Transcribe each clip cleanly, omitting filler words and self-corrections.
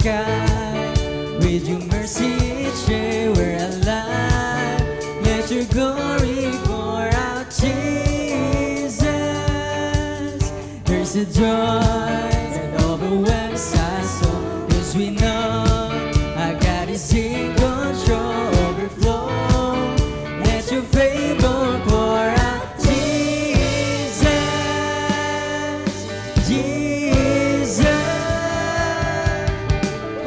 sky. With your mercy each day we're alive. Let your glory pour out, Jesus. There's a joy that overwhelms our soul, 'cause we know our God is in control. Overflow, let your favor pour out, Jesus, Jesus.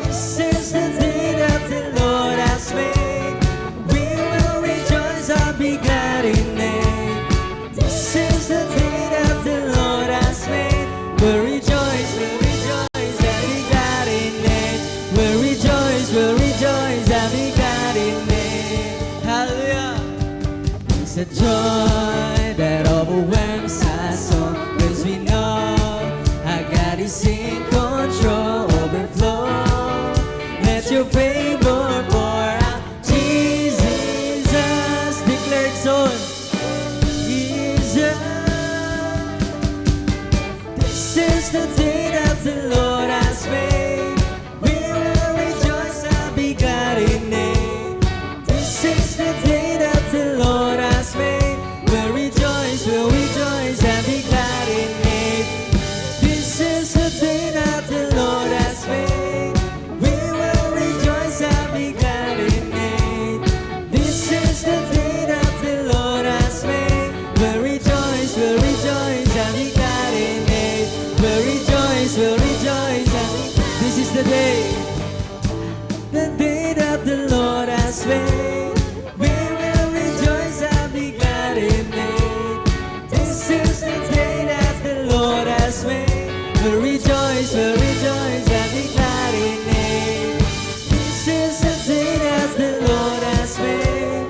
This is the day that the Lord has made. We will rejoice and be glad in it. This is the day that the Lord has made. We'll rejoice and be glad in it. We'll rejoice and be glad in it. Hallelujah. It's a joy that overwhelms our soul, 'cause we know our God is in control. Overflow, let your favor pour out, Jesus. Declared son, Jesus. This is the day that the Lord has made. We will rejoice and be glad in it. This is the day that the Lord has made. We'll rejoice and be glad in it. This is the day that the Lord has made. We will rejoice and be glad in it. This is the day that the Lord has made. We'll rejoice and be glad in it. We'll rejoice and be This is the day that the Lord has made. We will rejoice and be glad in it. This is the day that the Lord has made. We'll rejoice and be glad in it. This is the day that the Lord has made.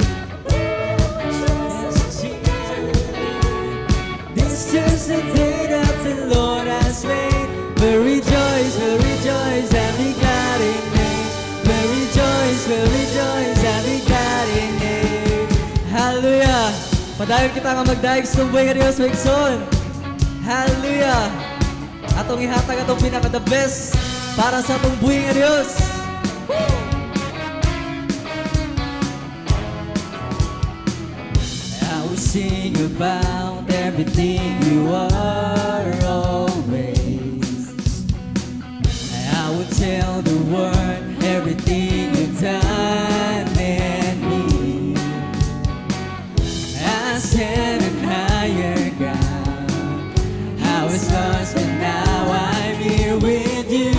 This is the day that the Lord has made. We'll rejoice and be glad in it. We'll rejoice and be glad in it. Hallelujah. Padayon kita nga magdaig sa buhay nga Diyos, Wigson. Hallelujah. Atong ihatag atong pinaka-the best para sa atong buhay nga Diyos. I will sing about everything you are always. I will tell the world everything you've done in me. I stand in higher ground. I was lost but now I'm here with you.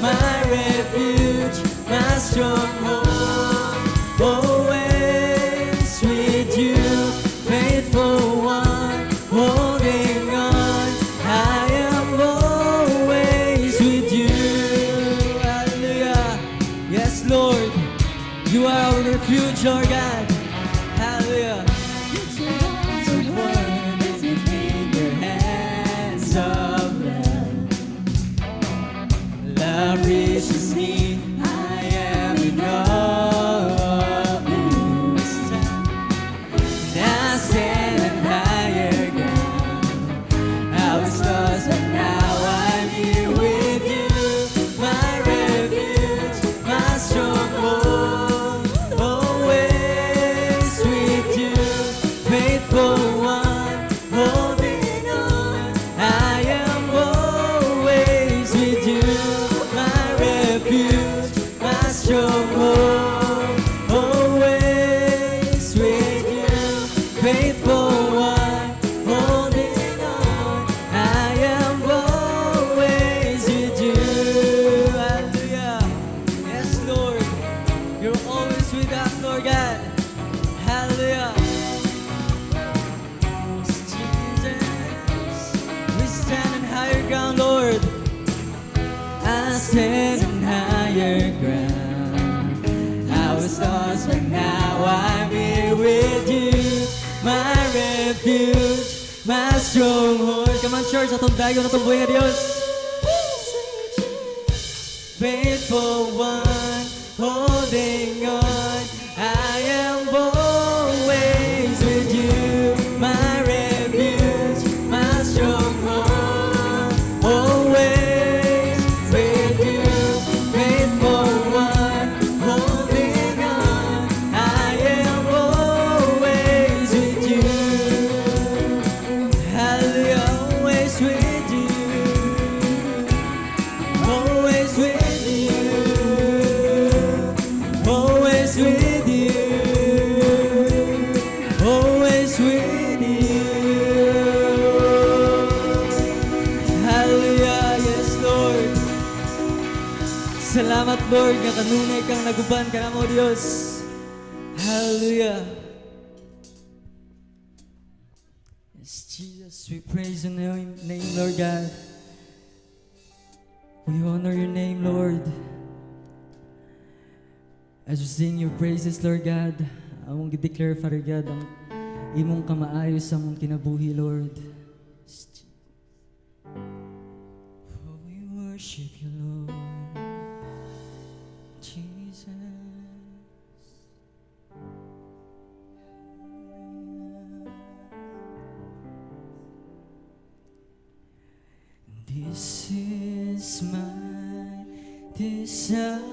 My refuge, my stronghold, always with you. Faithful one, holding on. I am always with you. Hallelujah. Yes, Lord. You are our refuge, Lord God. Hallelujah. The world is in your hands of love. Love reaches me. I am in all of you. I stand in higher ground. I was lost but now I'm here with you. My refuge, my stronghold, always with you. Faithful one, holding on. I am always with you. My refuge, my stronghold, always with you. Faithful one, holding on. I am always with you. Hallelujah. Yes, Lord. You're always with us, Lord God. Hallelujah. Jesus. We stand in higher ground, Lord. I stand in higher ground. I was lost but now I'm here with you. My refuge, my stronghold. Come on, church, atong dayon, atong buhay nga Diyos. Faithful one, holding on. I am always with you. My refuge, my stronghold, always with you. Salamat Lord, nga kanunay kang naguban ka na mo Diyos. Hallelujah. Yes, Jesus, we praise your name, Lord God. We honor your name, Lord. As we sing your praises, Lord God, among i-declare, Father God, ang imong kamaayos sa among kinabuhi, Lord. Oh, we worship you, Lord. Jesus. This is my desire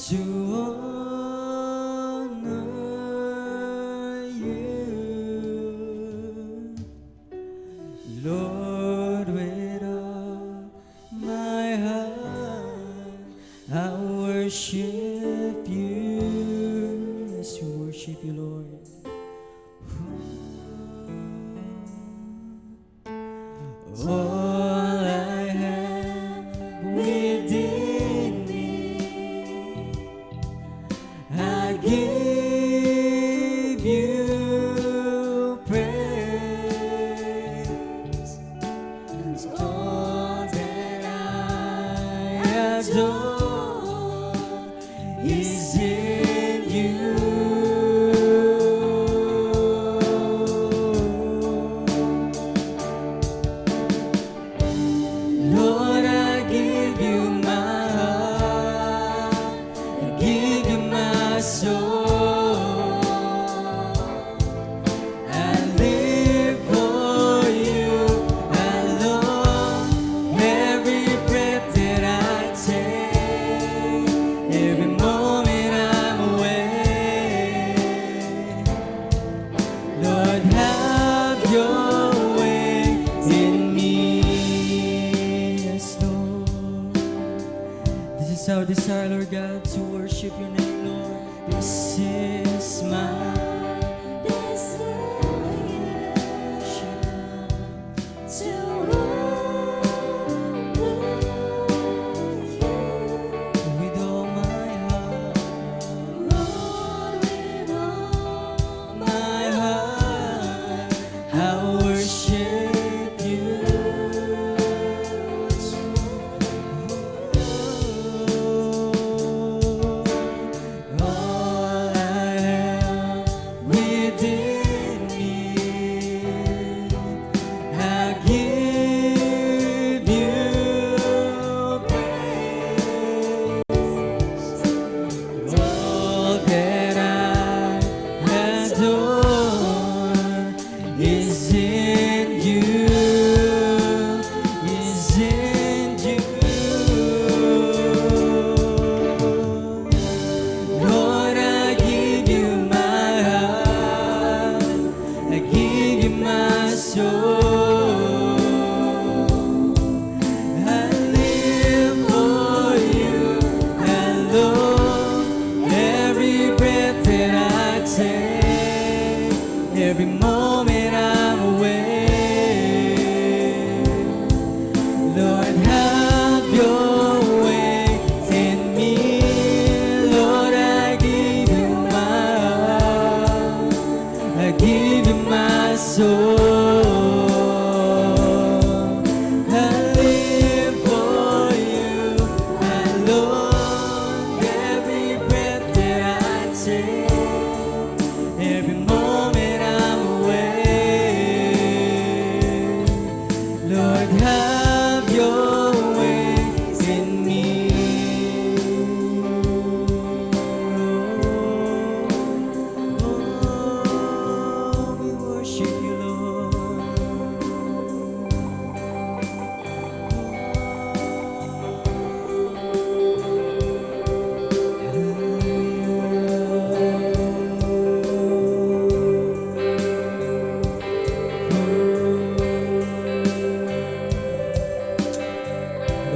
to honor you, Lord, with all my heart. I worship you. Yes, we worship you, Lord. All I have within me, I give you praise. It's all that I adore is in you. Lord, I give you my heart, I give you my soul. I live for you alone. Every breath that I take, every moment I'm awake. Lord, have your way in me. Yes, Lord. This is our desire, Lord God, to worship your name, Lord. This is my with all my heart, my heart, I worship you. All I have within me, I give you praise. All that I adore is in you, is in you. Lord, I give you my heart, I give you my soul. I live for you alone. Every breath that I take, every moment I'm awake. Lord, have your way in me. Lord, I give you my heart, I give you my soul. I live for you alone. Every breath that I take, every moment I'm awake. Lord, have your way in me. Oh, we worship you, Lord.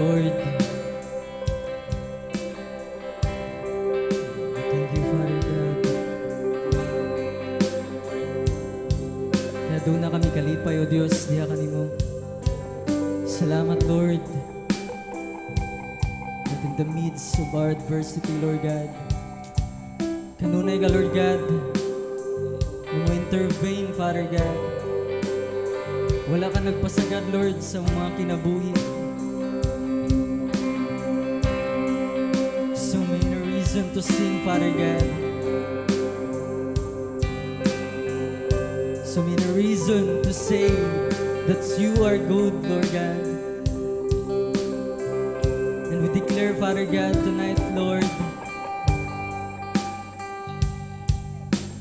Lord, thank you, Father God. Kaya doon na kami kalipay, O Diyos, diya kanimo. Salamat, Lord. in the midst of our adversity, Lord God. Kanunay ka, Lord God, na mo intervene, Father God. Wala ka nagpasagad, Lord, sa mga kinabuhi. So many reasons to sing, Father God. So many reasons to say that you are good, Lord God. And we declare, Father God, tonight, Lord,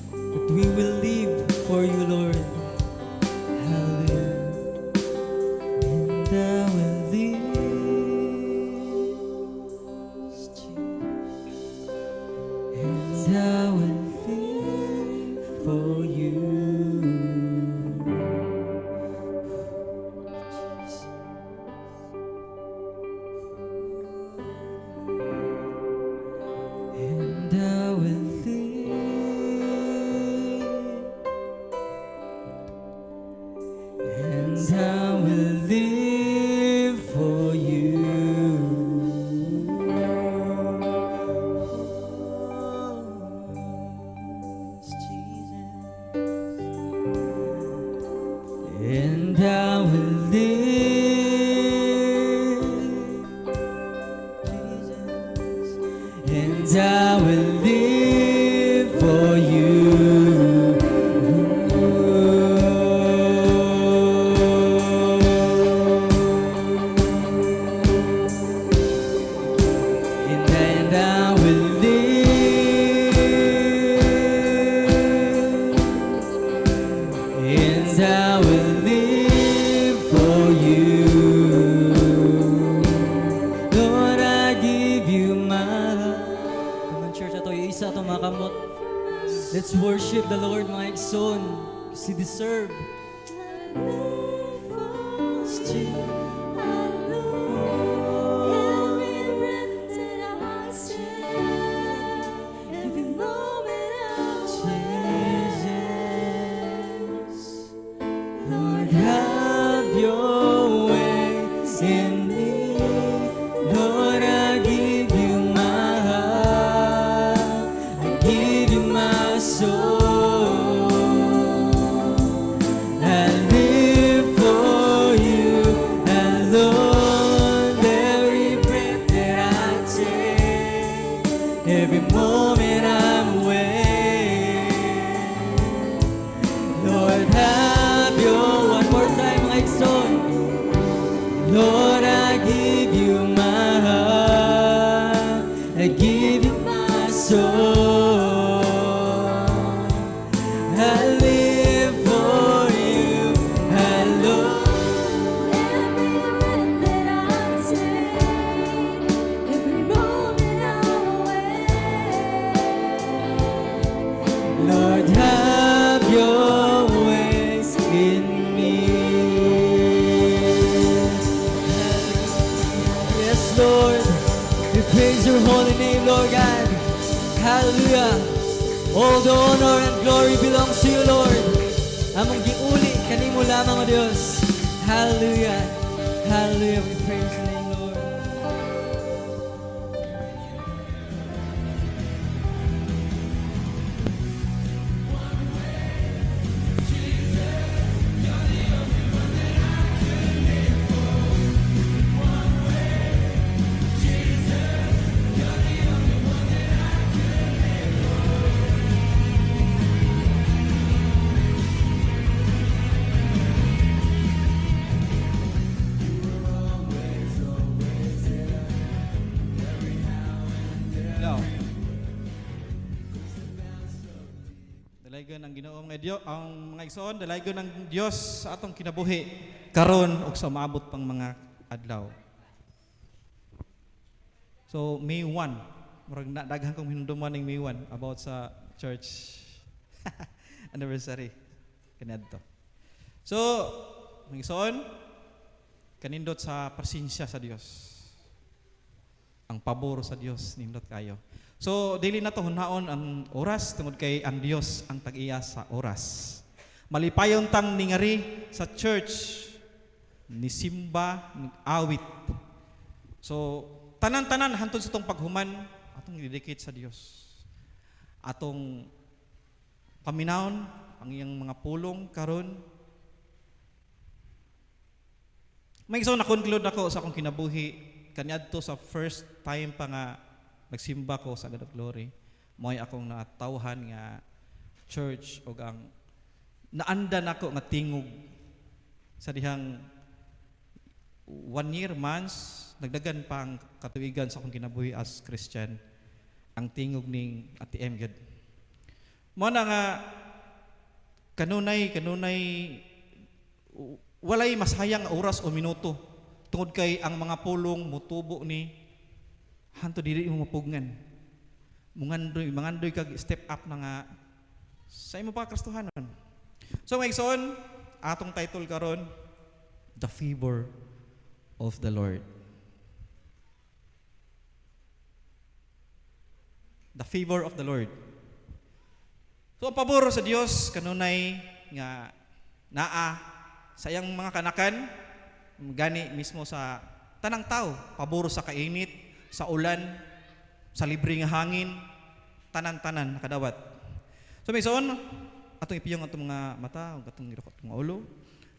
that we will live for you, Lord. Hallelujah. And I will live, and I will live for you. And I will live, and I will live for you. And I will live, Jesus, and I will live for you. And I will live, and I will live for you. Lord, I give you my heart. Come on, church, ato yung isa ato makamot. Let's worship the Lord, mga igsoon, kasi deserve. Lord, have your ways in me. Lord, I give you my heart. I give you my soul. I live for you alone. Every breath that I take, every moment I'm awake. Lord, have your one more time, my son. Lord, I give you my heart. I give you my soul. I live for you alone. Every breath that I take, every moment I'm awake. Lord, have your ways in me. Yes, Lord, we praise your holy name, Lord God. Hallelujah. All the honor and glory belongs to you, Lord. Among giuli, kanimo lamang, O Diyos. Hallelujah. Hallelujah. We praise your name, Lord. Hello. Dalaygon ang Ginoo nga Dios, ang mga igsoon, dalaygon ang Dios sa atong kinabuhi karon ug sa maabot pang mga adlaw. So May 1, murag na daghan kong hinumduman ning May 1 about sa church anniversary kanadto. So, mga igsoon, kanindot sa presensya sa Dios. Ang pabor sa Dios nindot kayo. So dili na to hunhaon ang oras tungod kay ang Dios ang tag-iya sa oras. Malipayon tang ningari sa church ni simba, ni awit. So tanan-tanan hantod sa tong paghuman atong i-dedicate sa Dios. Atong paminawon ang iyang mga pulong karon. May isang na-conclude ako sa akong kinabuhi kaniadto sa first time pa nga nagsimba ko sa God of Glory. Mo'y akong natawhan nga church o ang naandan ako nga tingog sa dihang 1 year months nagdagan pa ang katuigan sa akong kinabuhi as Christian ang tingog ning ATM gid. Mo na nga kanunay walay masayang nga oras o minuto tungod kay ang mga pulong mutubo ni hanto dili mo mapugngan. Mangandoy kag step up na nga sa imo pagkristohanon. So may igsoon atong title karon, The Favor of the Lord. The favor of the Lord. So ang pabor sa Dios kanunay nga naa sa iyang mga kanakan gani mismo sa tanang tao, pabor sa kainit, sa ulan, sa libre nga hangin, tanan-tanan nakadawat. So may igsoon atong ipiyong atong mga mata ug atong irokot mga ulo.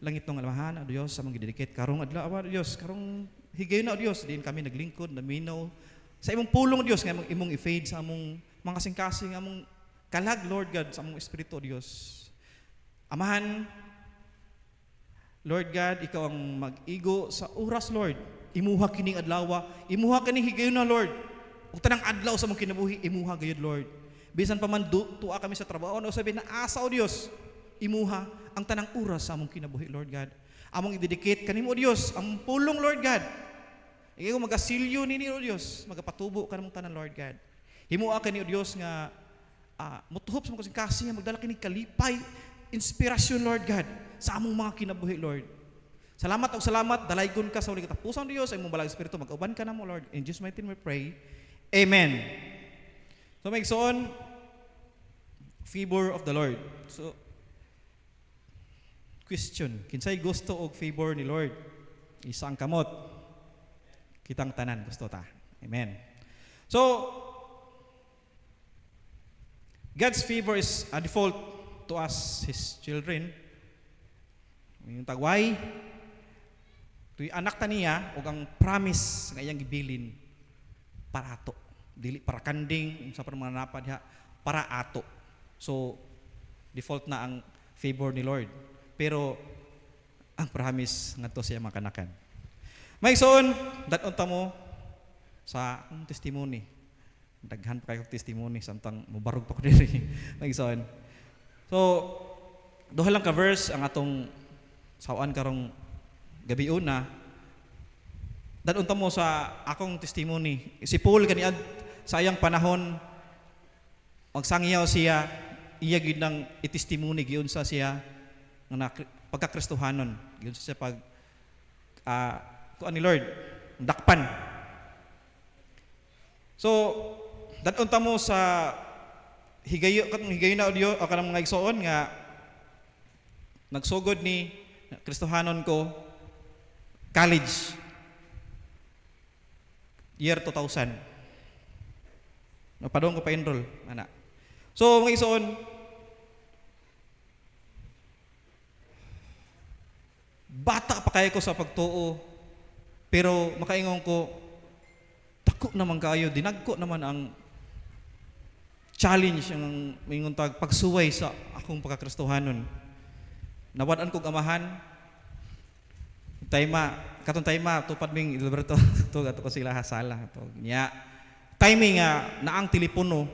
Langit ng alamahan, o Diyos, sa mga dedicate karong adlaw, o Diyos, karong higay na, o Diyos, diin kami naglingkod, naminaw, sa imong pulong, o Diyos, nga imong i-fade sa among mga kasing-kasing, among kalag, Lord God, sa among Espiritu, o Diyos. Amahan, Lord God, ikaw ang mag-igo sa oras, Lord. Imuha kining adlawa, imuha kining higay na, Lord. Ug tanang adlaw sa among kinabuhi, imuha gayud, Lord. Bisan pa man tuwa kami sa trabaho, o sabi na asa, o Diyos, imuha ang tanang oras sa among kinabuhi, Lord God. Among i-dedicate kanimo, O Dios, ang pulong, Lord God. Ikaw magasilyo nini, O Dios, magapatubo kanimong tanan, Lord God. Himua kani, O Dios, nga mutuhop sa mga kasing-kasing nga magdala kini kalipay, inspirasyon, Lord God, sa among mga kinabuhi, Lord. Salamat o salamat, dalaygon ka sa uling katapusan, Dios, ay mong balang espiritu, mag-uban ka na mo, Lord. In Jesus' mighty name we pray. Amen. So may igsoon, favor of the Lord. So question, kinsay gusto og favor ni Lord? Isang kamot. Kitang tanan gusto ta. Amen. So God's favor is a default to us, His children. Yung tagway, tuy anak ta niya og ang promise nga iyang gibilin para ato. Dili para kanding sa mga napad diha, para ato. So default na ang favor ni Lord. Pero ang promise ngadto siya makanakan. May igsoon, daton ta mo sa akong testimony. Daghan pa kayo testimony samtang mubarog pa ko diri. May igsoon. So duha lang ka verse ang atong sawaan karong gabi una. Daton ta mo sa akong testimony. Si Paul kaniad sa iyang panahon magsangyaw siya, iya gid nang itestimony giunsa siya nga pagkakristohanon, yun sa pag kuan ni Lord, dakpan. So, daton ta mo sa higayo na audio o kanang mga igsoon nga nagsugod ni kristohanon ko college year 2000. Napadong ko pa enroll ana. So, mga igsoon, bata pa kayo ko sa pagtuo, pero makaingon ko, dako naman kayo, dinagko naman ang challenge, ang mingon tag pagsuway sa akong pagkakristohanon. Nawadan kog amahan, katong tayma, tupad ming Ilberto, to ato ko sila hasala. Nya, timing nga, naang telepono,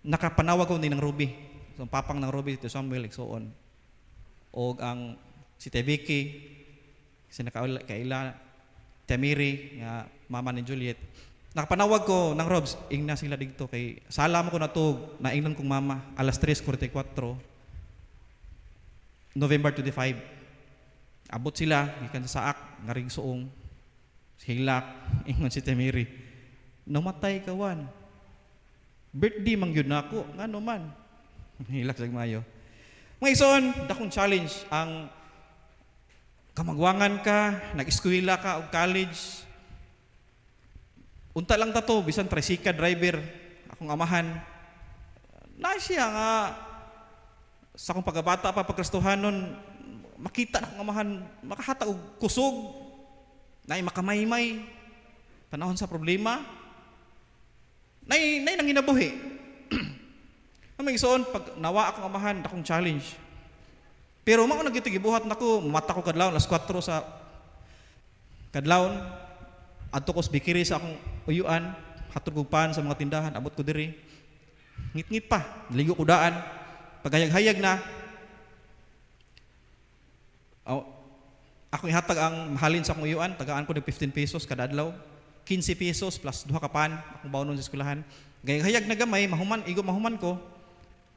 nakapanawag ko din ng Ruby. So, papang ng Ruby, to Samuel, so on. O ang si Tebiki, si kaila Temiri, nga mama ni Juliet. Nakapanawag ko ng Robs, ingna sila dito kay sala mo ko natug, naingnan kong mama, alas 3:44, November 25. Abot sila, gikan sa saak, ngaring suong, hilak, ingon si Temiri. Namatay kawan. Birthday man yun ako, nga naman. Hilak sa Mayo. Mga ison, dakong challenge ang kamagwangan ka, nag-eskwela ka o college, Unta lang tato, bisan tricycle driver, akong amahan. Na siya nga, sa akong pagkabata pa, pagkristohanon, makita na akong amahan, makahata og kusog, nay makamaymay, panahon sa problema, nay nang ginabuhi. Ang igsoon, pag nawa akong amahan, akong challenge. Pero mao nagitigibuhat nako, mata ko kadlawon alas 4 sa kadlawon. Adto ko sa bikiri sa akong uyuan, hatod ko pan sa mga tindahan, abot ko diri. Ngit-ngit pa, ligo ko daan. Paghayag-hayag na, ako ihatag ang mahalin sa akong uyuan, tagaan ko ng 15 pesos kada adlaw. 15 pesos plus 2 ka pan, akong bawon sa eskwelahan. Gayag-hayag na gamay, mahuman ko,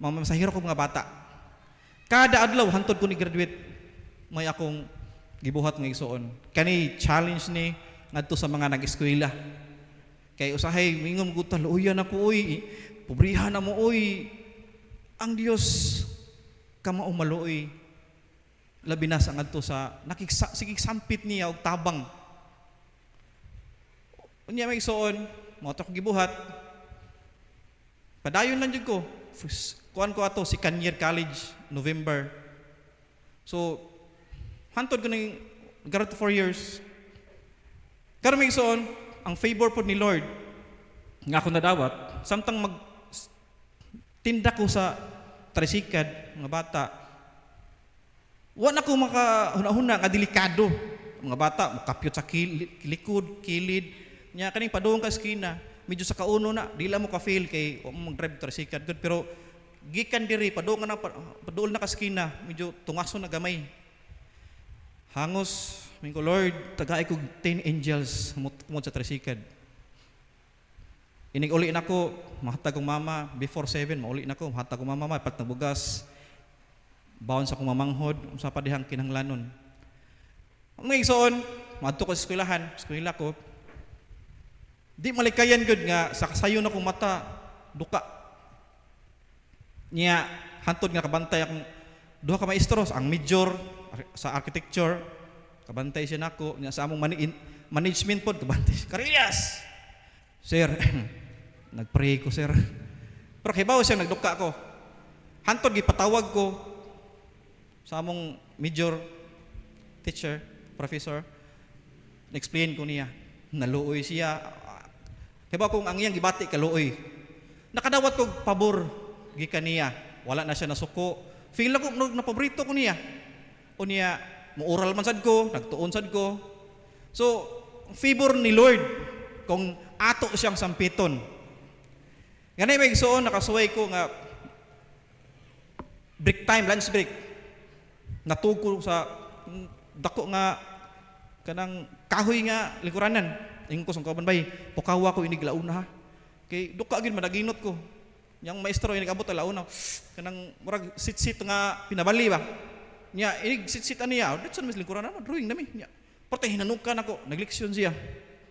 mamasahiro ko mga bata. Kada adlaw, hantod ko ni graduate, may akong gibuhat ng igsoon. Kani challenge ni ngadto sa mga nag-eskwela. Kay usahay mingon ko taluyan ako oy, pobrihan na mo oy. Ang Dios kamao maluoy. Labi na sa ngadto sa sige sampit niya og tabang. Unya may igsoon, mo to gibuhat. Padayon lang jud ko. Kuan ko ato si Kanier College November. So hantod ko ning garot 4 years. Karon may igsoon, ang favor po ni Lord nga ako nadawat, samtang mag tinda ko sa tricycle, mga bata, wala ko makahuna-huna nga delikado. Mga bata, makapyot sa likod, kilid, nya kaning padung ka skina, medyo sa kauno na, dila mo ka-feel kay mag-drive tricycle good, pero gikan diri padung na paduol na ka skina, medyo tungaso na gamay. Hangos, mingo Lord, tagaay ko 10 angels kumot sa tricycle. Inig uli na ko, mahatag kong mama, before 7, mauli na ko, mahatag kong mama, pat na bugas, bawon sa kong mamanghod, sa padihang kinahanglanon. Ang mga igsoon, maadto ko sa eskwela ko, di malikayan good nga, sa kasayo na kong mata, duka. Niya, hantod nga kabantay akong, duha ka maestros, ang major, sa architecture, kabantay siya nako, niya sa among management pod, kabantay siya, Carillas! Sir, nagpray ko, sir. Pero kibaw siya, nagduka ko. Hantod, gipatawag ko sa among major teacher, professor. Na-explain ko niya. Naluoy siya. Kibaw kung ang iyang gibati, kaluoy. Nakadawat ko pabor, gikan niya. Wala na siya nasuko. Feel ako, napaborito ko niya. O niya, muural man sad ko, nagtuon sad ko. So, favor ni Lord, kung ato siyang sampiton. Ganay may igsoon, nakasuway ko nga break time, lunch break. Natuko sa dako nga kanang kahoy nga likuranan. Ingon ko sa kauban bay, pukawa ko inig launa ha. Kay duka gid madaginot ko. Yang maestro inig abot launa. Kanang murag sit-sit nga pinabali ba. Nya inig sit-sit aniya, ditson mis likuranan, drawing nami nya. Porte hinanukan ako, nagleksyon siya.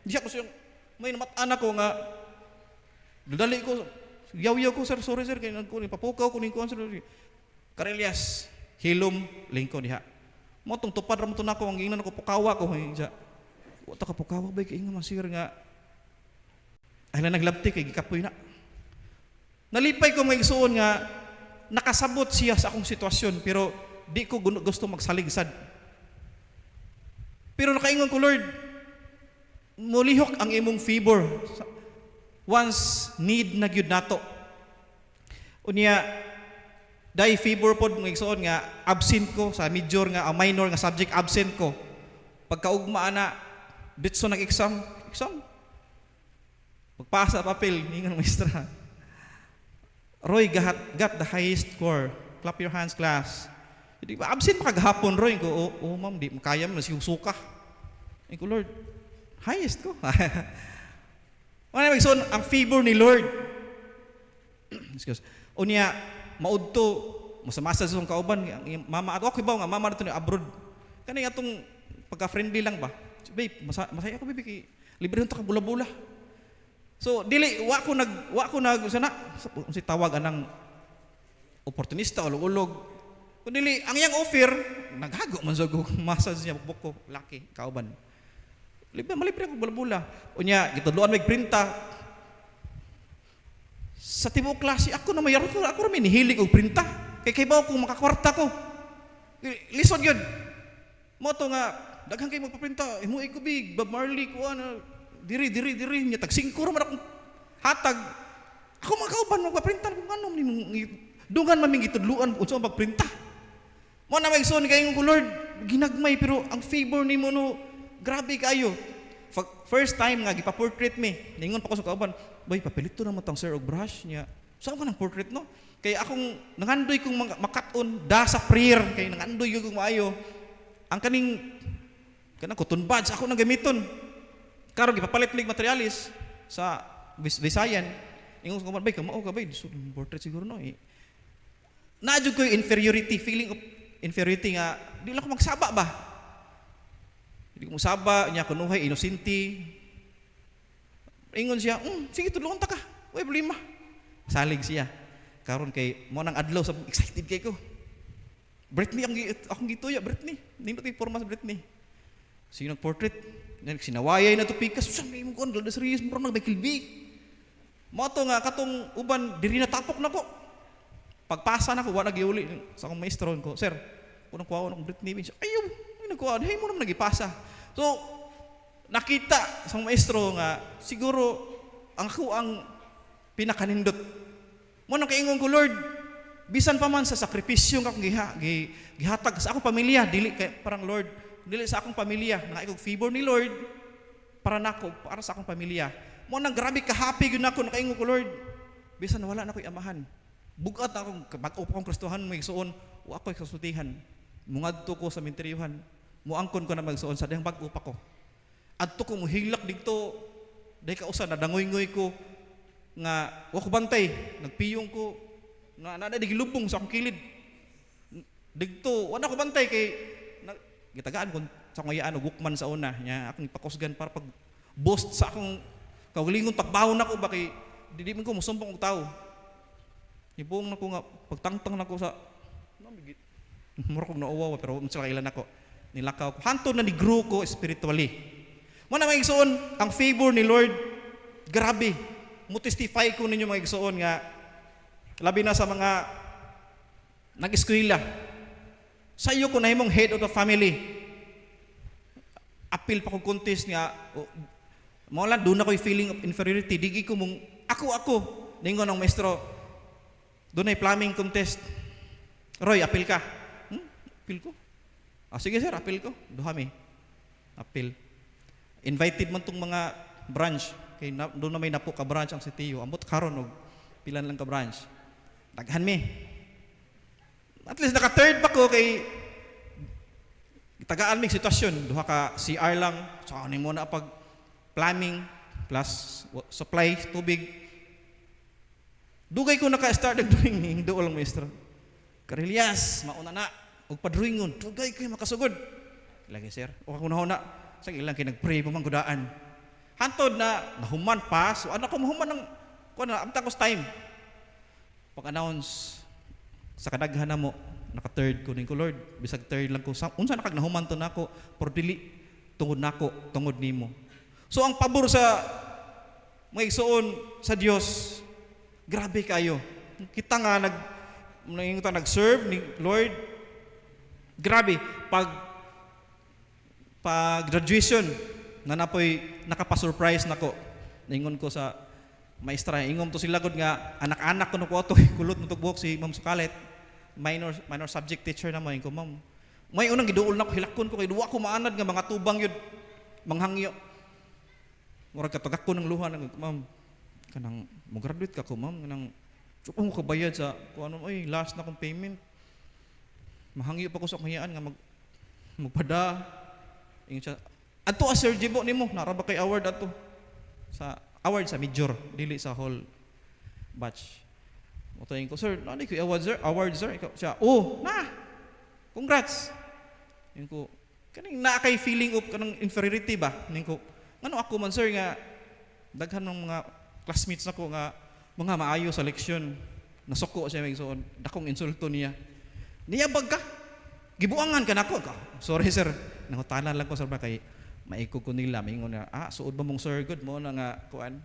Diya ko siyang may namatan ako nga dali ko, yaw-yaw ko, sir, sorry sir, kaya nagkunin, papukaw ko ning kuhan, sir. Carillas, hilom, lingko niya. Mo tong tupad ra mo to nako, ang ingnan ako pukawa ko, siya. Wata ka pukawa ba, kaya nga masir nga. Ay na naglabti, kay gikapoy na. Nalipay ko may isuon nga, nakasabot siya sa akong sitwasyon, pero di ko gusto magsaligsad. Pero nakaingon ko, Lord, mulihok ang imong favor once need na gyud nato. Unya dai favor pod ng igsoon nga absent ko sa major nga minor nga subject absent ko. Pagkaugma ana ditso nag-exam. Pagpasa papel ningon maestra. Roy got the highest score. Clap your hands, class. Di ba absent pa kagahapon Roy ko. Oh ma'am, di makaya mo si suka. Ko Lord, highest ko. Ano yung ang favor ni Lord? Excuse. Unya, maudto, masamasa sa kauban, mama, at okay ba nga, mama na ito ni abroad. Kani atong pagka-friendly lang ba? Babe, masaya ako, babe, libre hunta ka bula-bula. So, dili, wa ko nag, sana, si tawag anang opportunista, ulog-ulog. Kung dili, ang iyang offer, naghago man sa massage niya, buko, laki, kauban. Malipre ako bula-bula. Unya, gitudloan may printa. Sa tibuok klase, ako na mayroon ko, ako rin hilig og printa. Kay bawo kung makakwarta ko. Listen yun. Mo to nga, daghang kayo magpaprinta. Imuay ko big, Bob Marley, ko ano, diri, niya, tag-5 naman akong hatag. Ako mga kauban, magpaprinta kung ano, dungan maming itudluan kung saan magprinta. Mo na may son kayo ko, Lord, ginagmay, pero ang favor ni mo, no, grabe kayo. First time nga, gipa-portrait me. Ningon pa ko sa kauban, boy, papilito naman tang sir og brush niya. Saan ko ng portrait, no? Kaya akong, nangandoy kong makaton, da sa prayer, kaya nangandoy kong maayo. Ang kanang cotton buds, ako nang gamiton. Karon gipapalit mig materialis sa Visayan. Ingon ko man, bay, kamao ka, bay, portrait siguro, no? Naadyo ko yung inferiority, feeling of inferiority nga, di lang ko magsaba ba? Hindi ko magsaba, niya kunuhay, inosente. Ingon siya, sige, tulungan ta ka. Uy, problema. Salig siya. Karon kay, mo nang adlaw, excited kay ko. Britney, akong gituya, Britney. Nindot yung forma sa Britney. Sige, nag-portrait. Sinawayay na to pikas. Sabi mo ko, ang lada serious, murang nagbay-kilbi. Moto nga, katong uban, diri na tapok na ko. Pagpasa na ko, wala giuli sa akong maestro ko, sir, unang kuha ko ng Britney. Ayaw, nagkuha, hey mo naman nagipasa. So, nakita sa maestro nga, siguro, ako ang pinakanindot. Mo nang kaingon ko, Lord, bisan pa man sa sakripisyo nga akong gihatag sa akong pamilya, dili kay parang Lord, dili sa akong pamilya, nga ikog favor ni Lord, para nako, para sa akong pamilya. Mo nang grabe ka-happy yun ako, nakaingon ko, Lord, bisan wala na ko'y amahan. Bugat na akong, mag-upa akong Kristohan, may suon, o ako'y kasultihan. Mungadto ko sa minteryuhan, muangkon ko na magsuon sa dihang bag-upa ko. Adto ko muhilak dito, dahil kausa, nadangoy-ngoy ko, nga, wako bantay, nagpiyong ko, nga, nadigilubong sa akong kilid. Digto, wala ko bantay, kay, gitagaan ko sa akong yaan, gukman sa una, niya, akong ipakusgan para pag-boast sa akong, kaugalingon, pagbahon ako, bakit, di ko musumpong og tao. Ibuong na ko nga, pagtangtang na ko sa, mura kong nauwawa, pero sila kailan ako, nilakaw ko. Hantod na ni-grow ko spiritually. Muna mga igsoon, ang favor ni Lord, grabe. Mo-testify ko ninyo mga igsoon nga, labi na sa mga nag-eskwela. Sa iyo ko na himong head of the family. Appeal pa ko contest nga, mawala, doon ako'y feeling of inferiority. Digi ko mong, ako, ningon ng maestro, doon ay plumbing contest. Roy, appeal ka. Appeal ko. Sige sir, appeal ko. Duhami. Appeal. Invited man tong mga branch. Kay doon na may napo ka branch ang sitiyo. Ambot karon og pilan lang ka branch. Daghan mi. At least naka-third pa ko kay tagaan mig sitwasyon. Duha ka CR lang. So ano mo na pag plumbing plus supply tubig. Dugay ko naka-start nag-drawing, doon lang maestro. Karelyas, mauna na, huwag pa-drawingon, dugay ko yung makasugod. Lagi sir, o ako na sa ilang kinag-pray pa mang gudaan. Hantod na, nahuman pa, so ano ko mahuman ng, amtang ko time. Pag-announce, sa kadaghan na mo, naka-third ko, ko Lord, bisag third lang ko, unsa nakagnahuman to na ako, pero dili, tungod na ako, tungod ni mo. So ang pabor sa mga igsoon sa Diyos, grabe kayo. Kita nga nag-serve ni Lord. Grabe. Pag graduation, napoy nakapa-surprise nako. Ningon ko sa maestra, ingom to sila gud nga anak-anak ko ko to kulot mo buhok si Ma'am Sukalet. Minor subject teacher na mo ko, ma'am. May unang giduol na ko hilakon ko kay duwa ko maanad nga mga tubang yun. Manghangyo. Murag katagak ko ng luha ng ma'am. Kanang mo-graduate ka ko, ma'am, kanang mo kabayad sa kung ano, ay, last na kong payment. Mahangyo pa ko sa kanyaan nga magpada. Ingon siya, ato Sir Jibo nimo, naraba kay award ato. Sa award sa major, dili sa whole batch. Motayin ko, sir, nani ko award sir? Ikaw siya, congrats. Ingon ko, kaning na kay feeling of kanang inferiority ba? Ingon ko, ngano ako man sir nga daghan ng mga classmates nako nga mga maayo sa leksyon. Nasuko siya may soon. Dakong insulto niya. Niyabag ka. Gibuangan ka nako. Sorry sir. Nangutanan lang ko sa kay Maikog ko nila, maingon na, suod ba mong sir, good mo na nga, kuan.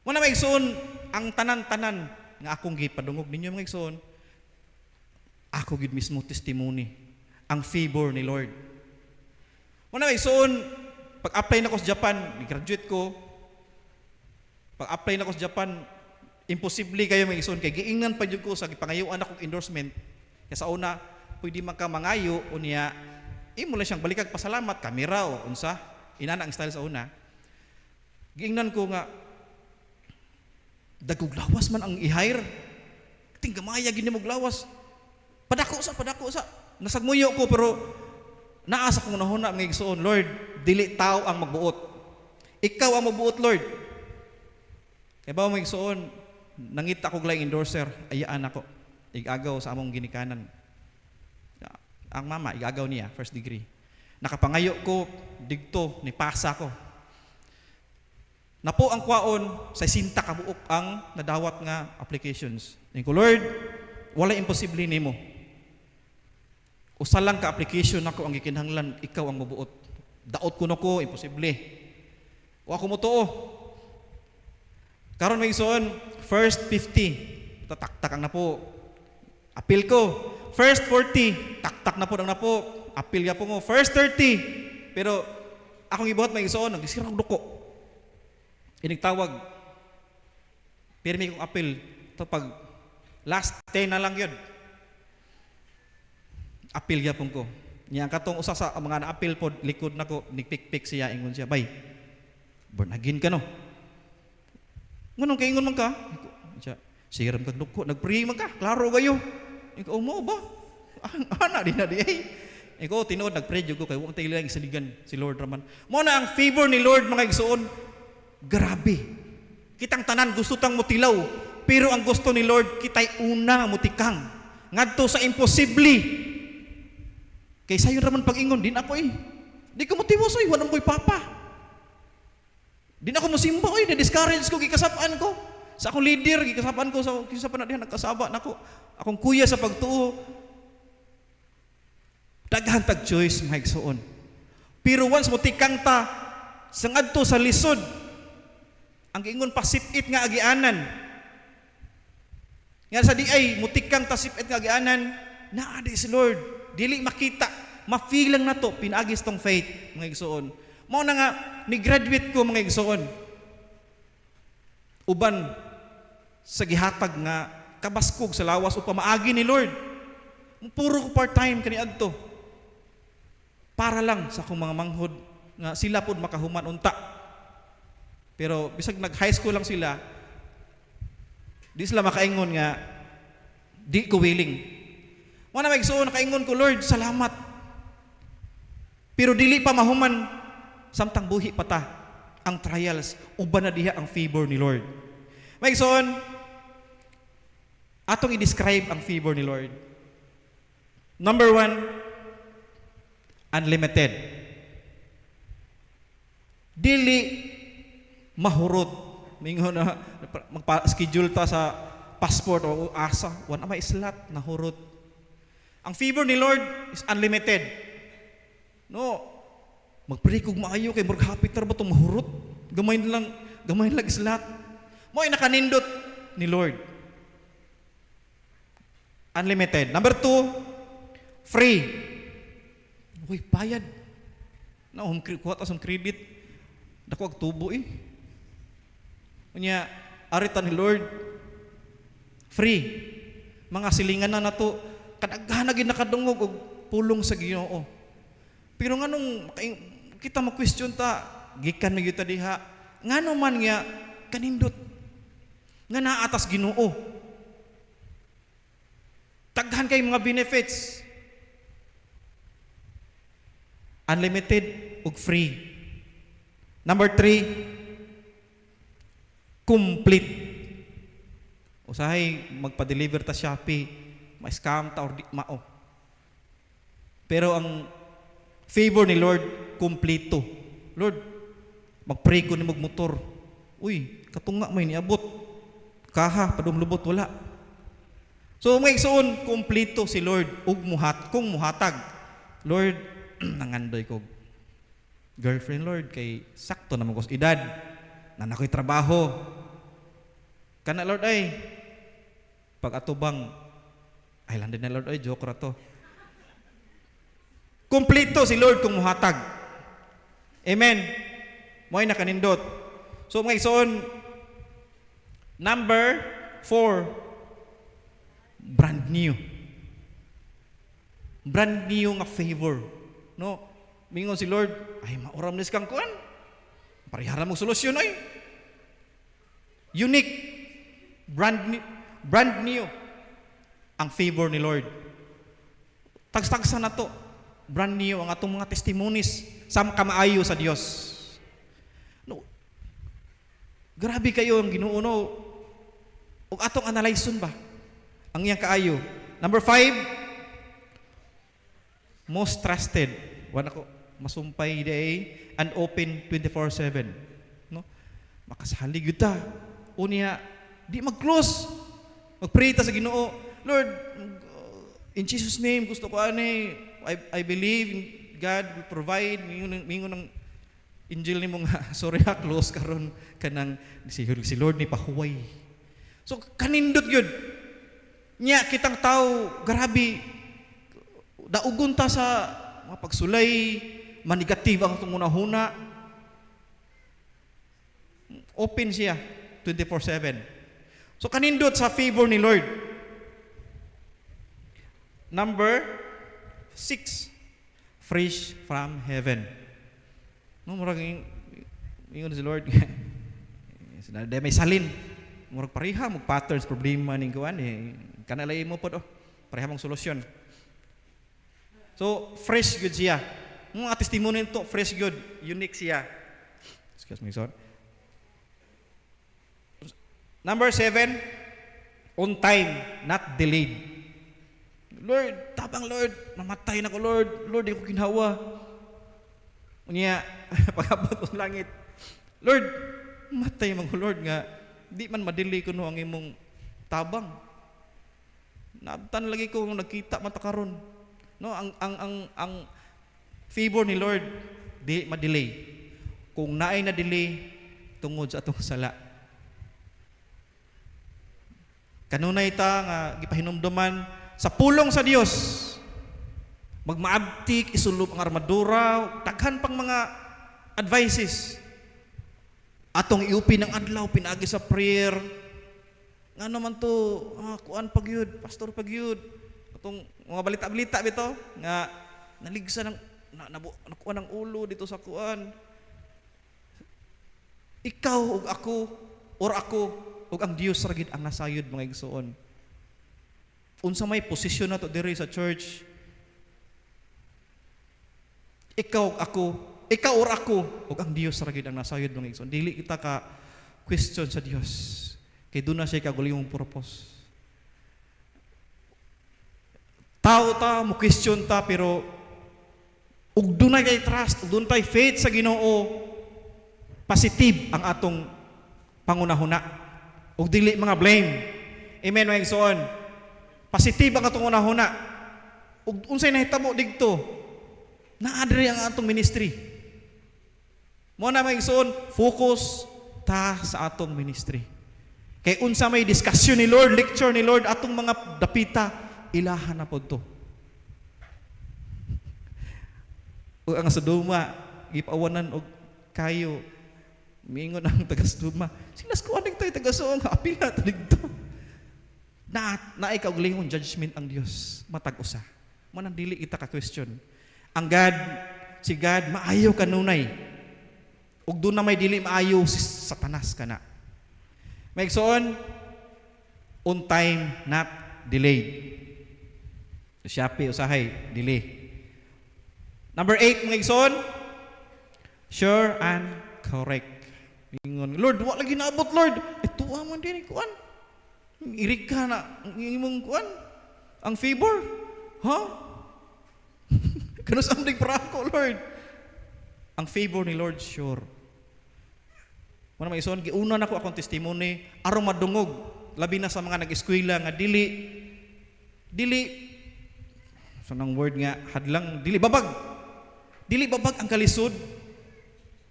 Muna mga igsoon, ang tanan-tanan nga akong gipadungog ninyo mga igsoon, ako gid mismo testimony, ang favor ni Lord. Muna mga igsoon, pag-apply na ko sa Japan, graduate ko, pag-apply na ko sa Japan, imposible kayo mga igsoon, kay giingnan pa jud ko sa gipangayuan akong endorsement, kaya sa una, pwede man ka mangayo, o niya, imo lang siyang balikag pasalamat, kamera o unsa, inana ang style sa una. Giingnan ko nga, dagog lawas man ang i-hire. Ting gamaya gini mo lawas. Padako sa. Nasagmuyo ko pero naasa kong nahuna mga igsoon, Lord, dili tao ang magbuot. Ikaw ang magbuot, Lord. Kaya ba mga igsoon, nangita ko lang endorser, ayaan ako. Igagaw sa among ginikanan. Ang mama, igagaw niya, first degree. Nakapangayo ko, digto, nipasa ko. Napo ang kwaon, sa sinta kabuok ang nadawat nga applications. Ngayon ko, Lord, wala imposible nimo. Usa lang ka application ako ang gikinahanglan, ikaw ang mabuot. Daot ko na ko, imposible. O ako mo to. Karon may isuon, first 50, tatak-takang na po. Appeal ko. First 40, tak-tak na po na po. Appeal ya po mo. First 30, pero akong ibuhat may isuon, nagisirang duko. Inigtawag. Pirmi kong appeal. Ito pag last 10 na lang yun. Appeal ya po ko. Niya katong usa sa mga na-appeal po, likod na ko, nagpik-pik siya, ingon siya, bay, born again ka no. Ngunong kaingon man ka? Siram ka duko, nag-pray man ka, klaro kayo. Ikaw mo ba? Ana din na di ay. Ikaw tinuod nag-pray jud ko kay wa tayo lang isaligan si Lord raman. Mo na ang favor ni Lord mga igsoon. Grabe. Kitang tanan gusto tang mutilaw, pero ang gusto ni Lord kitay una mutikang. Ngadto sa imposible. Kay sayon raman pag-ingon din ako eh. Di ko motiwas oy, wanang ko'y papa. Di na ako mosimba oy, na-discourage ko gikasapaan ko. Sa akong leader, gikasapaan ko sa kisapan na diha nagkasaba nako. Akong kuya sa pagtuo. Daghan tag choice mga igsoon. Pero once mo tikang ta sa ngadto sa lisod, ang giingon pa sipit nga agianan. Nga sa di ay mutikang ta sipit nga agianan, naa di si Lord. Dili makita, ma-feel lang na to pinagis tong faith mga igsoon. Mao na nga ni graduate ko mga igsoon. Uban sa gihatag nga kabaskog sa lawas o pamaagi ni Lord. Puro ko part-time kaniadto. Para lang sa akong mga manghod nga sila pod makahuman unta. Pero bisag nag-high school lang sila, di sila makaingon nga di ko willing. Mo na magsuon nakaingon ko, Lord, salamat. Pero dili pa mahuman samtang buhi pa ta ang trials, uban na diha ang favor ni Lord. Magsuon, atong i-describe ang favor ni Lord. Number 1, unlimited. Dili mahurot. Mingon na magpa-schedule ta sa passport o asa, wan may slot na hurot. Ang favor ni Lord is unlimited. No, magpray kog maayo kay murag hapit ra ba tong mahurot? Gamay lang slot. Mo ay nakanindot ni Lord. Unlimited. Number 2, free. Uy, bayad. Na kuha ta sa credit. Dako ag tubo eh. Unya, arita ni Lord. Free. Mga silingan na nato, kadaghan na gid nakadungog og pulong sa Ginoo. Pero nganong kita ma-question ta, gikan na gyud ta diha. Ngano man nga kanindot nga naa atas Ginoo. Daghan kay mga benefits. Unlimited ug free. Number 3, complete. Usahay magpa-deliver ta Shopee, ma-scam ta or di mao. Pero ang favor ni Lord, kompleto. Lord, mag-pray ko ni magmotor. Uy, katunga may niabot. Kaha, padumlubot, wala. So, may igsoon, kompleto si Lord. Ug kung muhatag. Lord, nangandoy ko. girlfriend, Lord, kay sakto naman ko sa edad, na nako'y trabaho. Kana, Lord, ay, pag atubang, ay, landin na, Lord, ay, joke ra to. Kumplito si Lord kung muhatag. Amen. Mo'y nakanindot. So, mga igsoon, number 4, brand new. Brand new nga favor. No? Mingon si Lord, ay mauram nis kang kuan. Parihara mo solusyon ay. Unique. Brand new. Ang favor ni Lord. Tagstagsa na to. Brand new ang atong mga testimonies sa kamaayo sa Dios. No. Grabe kayo ang Ginoo no. Ug atong analyson ba? Ang iyang kaayo. Number 5, most trusted. Wala ko masumpay day and open 24/7. No? Makasalig yun ta. Unya, di mag-close. Mag-pray ta sa Ginoo. Lord, in Jesus' name, gusto ko I believe in God will provide. Mingon ng Injil ni mo nga, sorry ha, close karon kanang si Lord ni pahuway. So, kanindot yun. Nya, kitang tao, grabe, daugon ta sa mga pagsulay, manigative ang itong una-huna. Open siya, 24/7. So, kanindot sa favor ni Lord. Number 6, fresh from heaven. No, murag ingon si Lord. Dahil may salin. Murag pareha, mag-patterns, problema ning kuan eh. Kanalay mo po, pareha mong solusyon. So, fresh good siya. Mga testimony nito, fresh good, unique siya. Excuse me, son. Number 7, on time, not delayed. Lord, tabang Lord, mamatay na ko Lord. Lord, di ko kinhawa. Unya, pag-abot ng langit. Lord, matay man ko Lord nga, di man madili ko no ang imong tabang. Naabtan lagi ko nagkita mata karon. No, ang favor ni Lord di ma-delay. Kung naay na delay tungod sa atong sala. Kanunay ta nga gipahinumduman sa pulong sa Dios. Magmaabtik, isulop ang armadura, daghan pang mga advices. Atong iupi ng adlaw, pinagi sa prayer. Nga naman to, kuan pagyud, pastor pagyud. Atong mga balita-balita bito, nga naligsa ng, nakuha ng ulo dito sa kuan. Ikaw ug ako, or ako, ug ang Dios ragid ang nasayod mga igsoon. Unsa may posisyon na to diri sa church, ikaw ako, ikaw or ako, ug ang Dios ragid ang nasayod mga igsoon. Dili kita ka question sa Dios. Kay doon na siya kagulingong purpose. Tao ta, mo question ta, pero ug dunay kay trust, ug dunay faith sa Ginoo, positive ang atong pangunahuna. Ug dili mga blame. Amen mga igsoon. Positive ang atong unahuna. Ug unsay nahitabo digto? Naadri ang atong ministry. Mo na mga igsoon, focus ta sa atong ministry. Kay unsa may discussion ni Lord, lecture ni Lord, atong mga dapita, ilahan na po to. O ang Sodoma, ipawanan og kayo, mingon ang taga-Sodoma, sinas ko aning tayo taga-Soong, apil na taligto. Na ikaw lingon judgment ang Dios, matag-usa. Mo nang dili kita ka-question. Ang God, si God, maayo kanunay. Ug doon na may dili maayo si Satanas kana. May igsoon, on time, not delayed. Siyapi, usahay, delay. Number 8, mga igsoon, sure and correct. Ingon, Lord, wala lagi naabot, Lord. Ito man din, kuan. Irik ka na, ang imong kuan. Ang favor. Ha? Kanus ang digprako, Lord. Ang favor ni Lord, sure. Muna mga ison, giuna na ko akong testimony, aron madungog, labi na sa mga nag-eskwela nga dili, so nang word nga, hadlang, dili babag ang kalisod,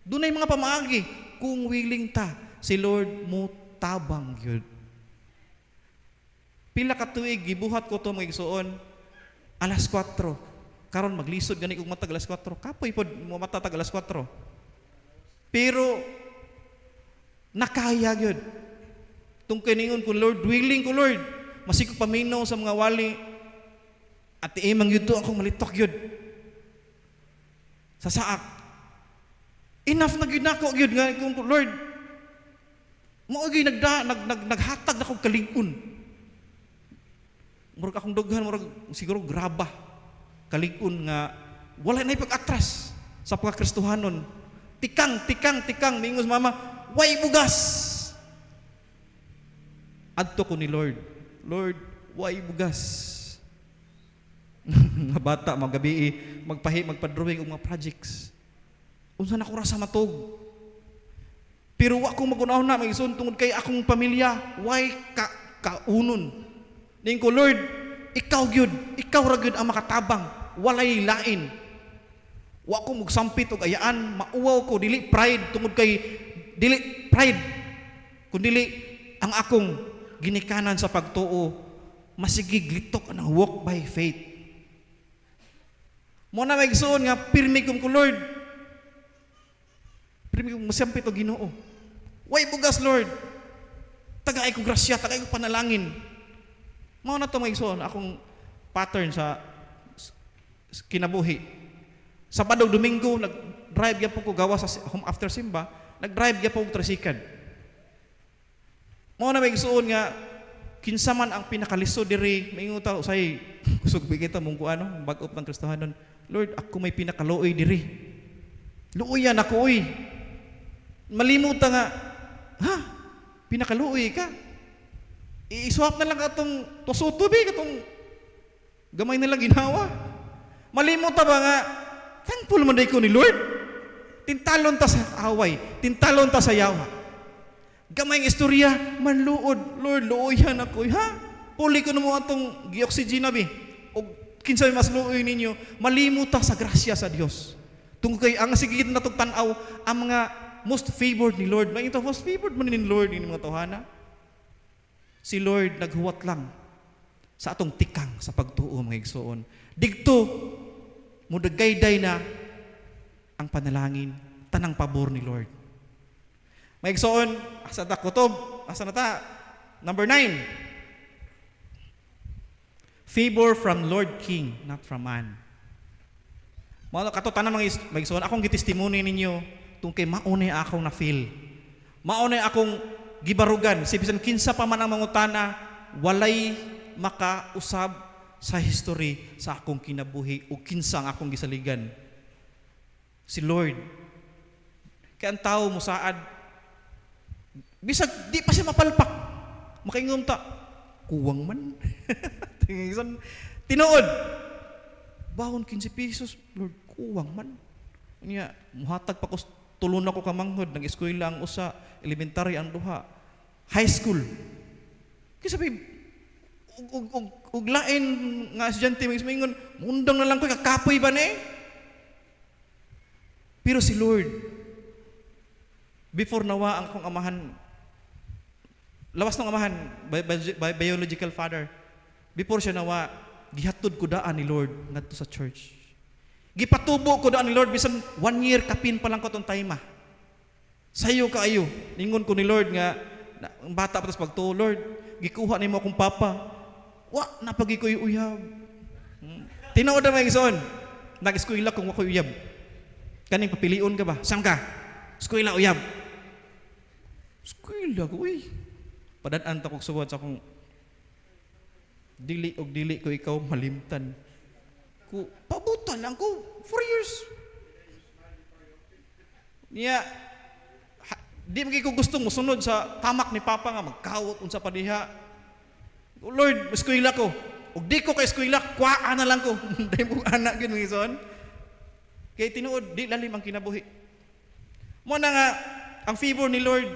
Dunay mga pamaagi kung willing ta si Lord mo tabang gyud. Pila ka tuig gibuhat ko to mga igsoon. Alas 4. Karon maglisod gani kog matag alas 4. Kapoy pod mo matatag alas 4. Pero nakaya gyud. Tung kiningon ko Lord, willing ko Lord. Masig ko paminaw sa mga wali. At imang gyud to akong malitok gyud. Sa saak. Enough na gyud nako gyud nga kung Lord. Mao gyud naghatag na kog kalig-on. Murag akong dughan, murag siguro graba. Kalig-on nga wala na pag-atras sa pagkakristohanon. Tikang, mingos mama, way bugas. Adto ko ni Lord, Lord, way bugas. Mga bata, mga gabi, magpa-drawing og mga projects. Unsa na ko ra sa matog. Pero wa ko magunaw na, mag-ison tungod kay akong pamilya, way kaunon. Ning ko, Lord, ikaw ra gyud ang makatabang, walay lain. Wa ko magsampit og ayaan, mauwaw ko dili pride tungod kay dili pride. Kun dili ang akong ginikanan sa pagtuo, masigig litok ang walk by faith. Mo na magsuon nga pirmi ko Lord. Pirmi ko masampit og Ginoo. Way bugas Lord. Tagay ko grasya, tagay ko panalangin. Mao na to magsuon akong pattern sa kinabuhi. Sabado, Domingo, nag-drive gyapon ko gawa sa home after simba, nag-drive gyapon ko tricycle. Mao na magsuon nga kinsa man ang pinakalisod diri, maingon ta usay kusog bigita mong kuano, bag-up ng Kristohanon. Lord, ako may pinakaluoy diri. Luoyan ako oy. Malimutan nga, ha? Pinakaluoy ka? I-swap na lang katong tosutubi, katong gamay na lang ginawa. Malimutan ba nga, thankful man day ko ni Lord. Tintalon ta sa away, tintalon ta sa yawa. Gamay ng istorya, manluod, Lord, luoyan ako, ha? Puli ko na mo atong gi-oxygen bi. O kinsa mas luoy ninyo, malimuta sa grasya sa Dios. Tungkol kay ang sigid na tugtanaw ang mga most favored ni Lord. May ito most favored man ni Lord ni mga tawhana. Si Lord naghuwat lang sa atong tikang sa pagtuo mga igsoon. Digto mudagayday na ang panalangin, tanang pabor ni Lord. Mga igsoon, asa ta kutob, asa na ta? Number 9. Favor from Lord King, not from man. Mga katotanan mga igsoon, akong gitestimony ninyo tungkay maunay akong na-feel. Maunay akong gibarugan. Sibisan kinsa pa man ang mangutana, walay makausab sa history sa akong kinabuhi o kinsa ang akong gisaligan. Si Lord. Kaya ang tao mo saad, bisag di pa siya mapalpak. Makaingom ta, kuwang man. Tinuod. Bahon 15 pesos, Lord, kuwang man. Niya, muhatag pa ko, tulon ako kamanghod, nag-eskwela ang usa, elementary ang duha, high school. Kaya sabi, uglain nga estudyante, mingon, mundang na lang ko, kakapoy ba na eh? Pero si Lord, before nawa ang kong amahan, lawas ng amahan, biological father, before siya nawa, gihatod ko daan ni Lord ngadto sa church. Gipatubo ko daan ni Lord bisan 1 year kapin pa lang ko tong time. Sayo kaayo. Ningon ko ni Lord nga ang bata pa tas pagtuo, Lord, gikuha nimo akong papa. Wa napagi ko uyab. Tinuod na mga igsoon. Nag-eskwela kung wa ko uyab. Kaning papilion ka ba? Saan ka? Eskwela uyab. Eskwela ko uy. Padadaan ta kog suwat sa akong dili ko ikaw malimtan. Ko pabutan lang ko 4 years. Niya di magay ko gustong mosunod sa tamak ni Papa nga magkawot unsa pa diha. Lord, eskwela ko. Ug di ko kay eskwela, kuaa na lang ko. Dai mo anak gyud mga son. Kay tinuod di lalim ang kinabuhi. Mo na nga ang favor ni Lord.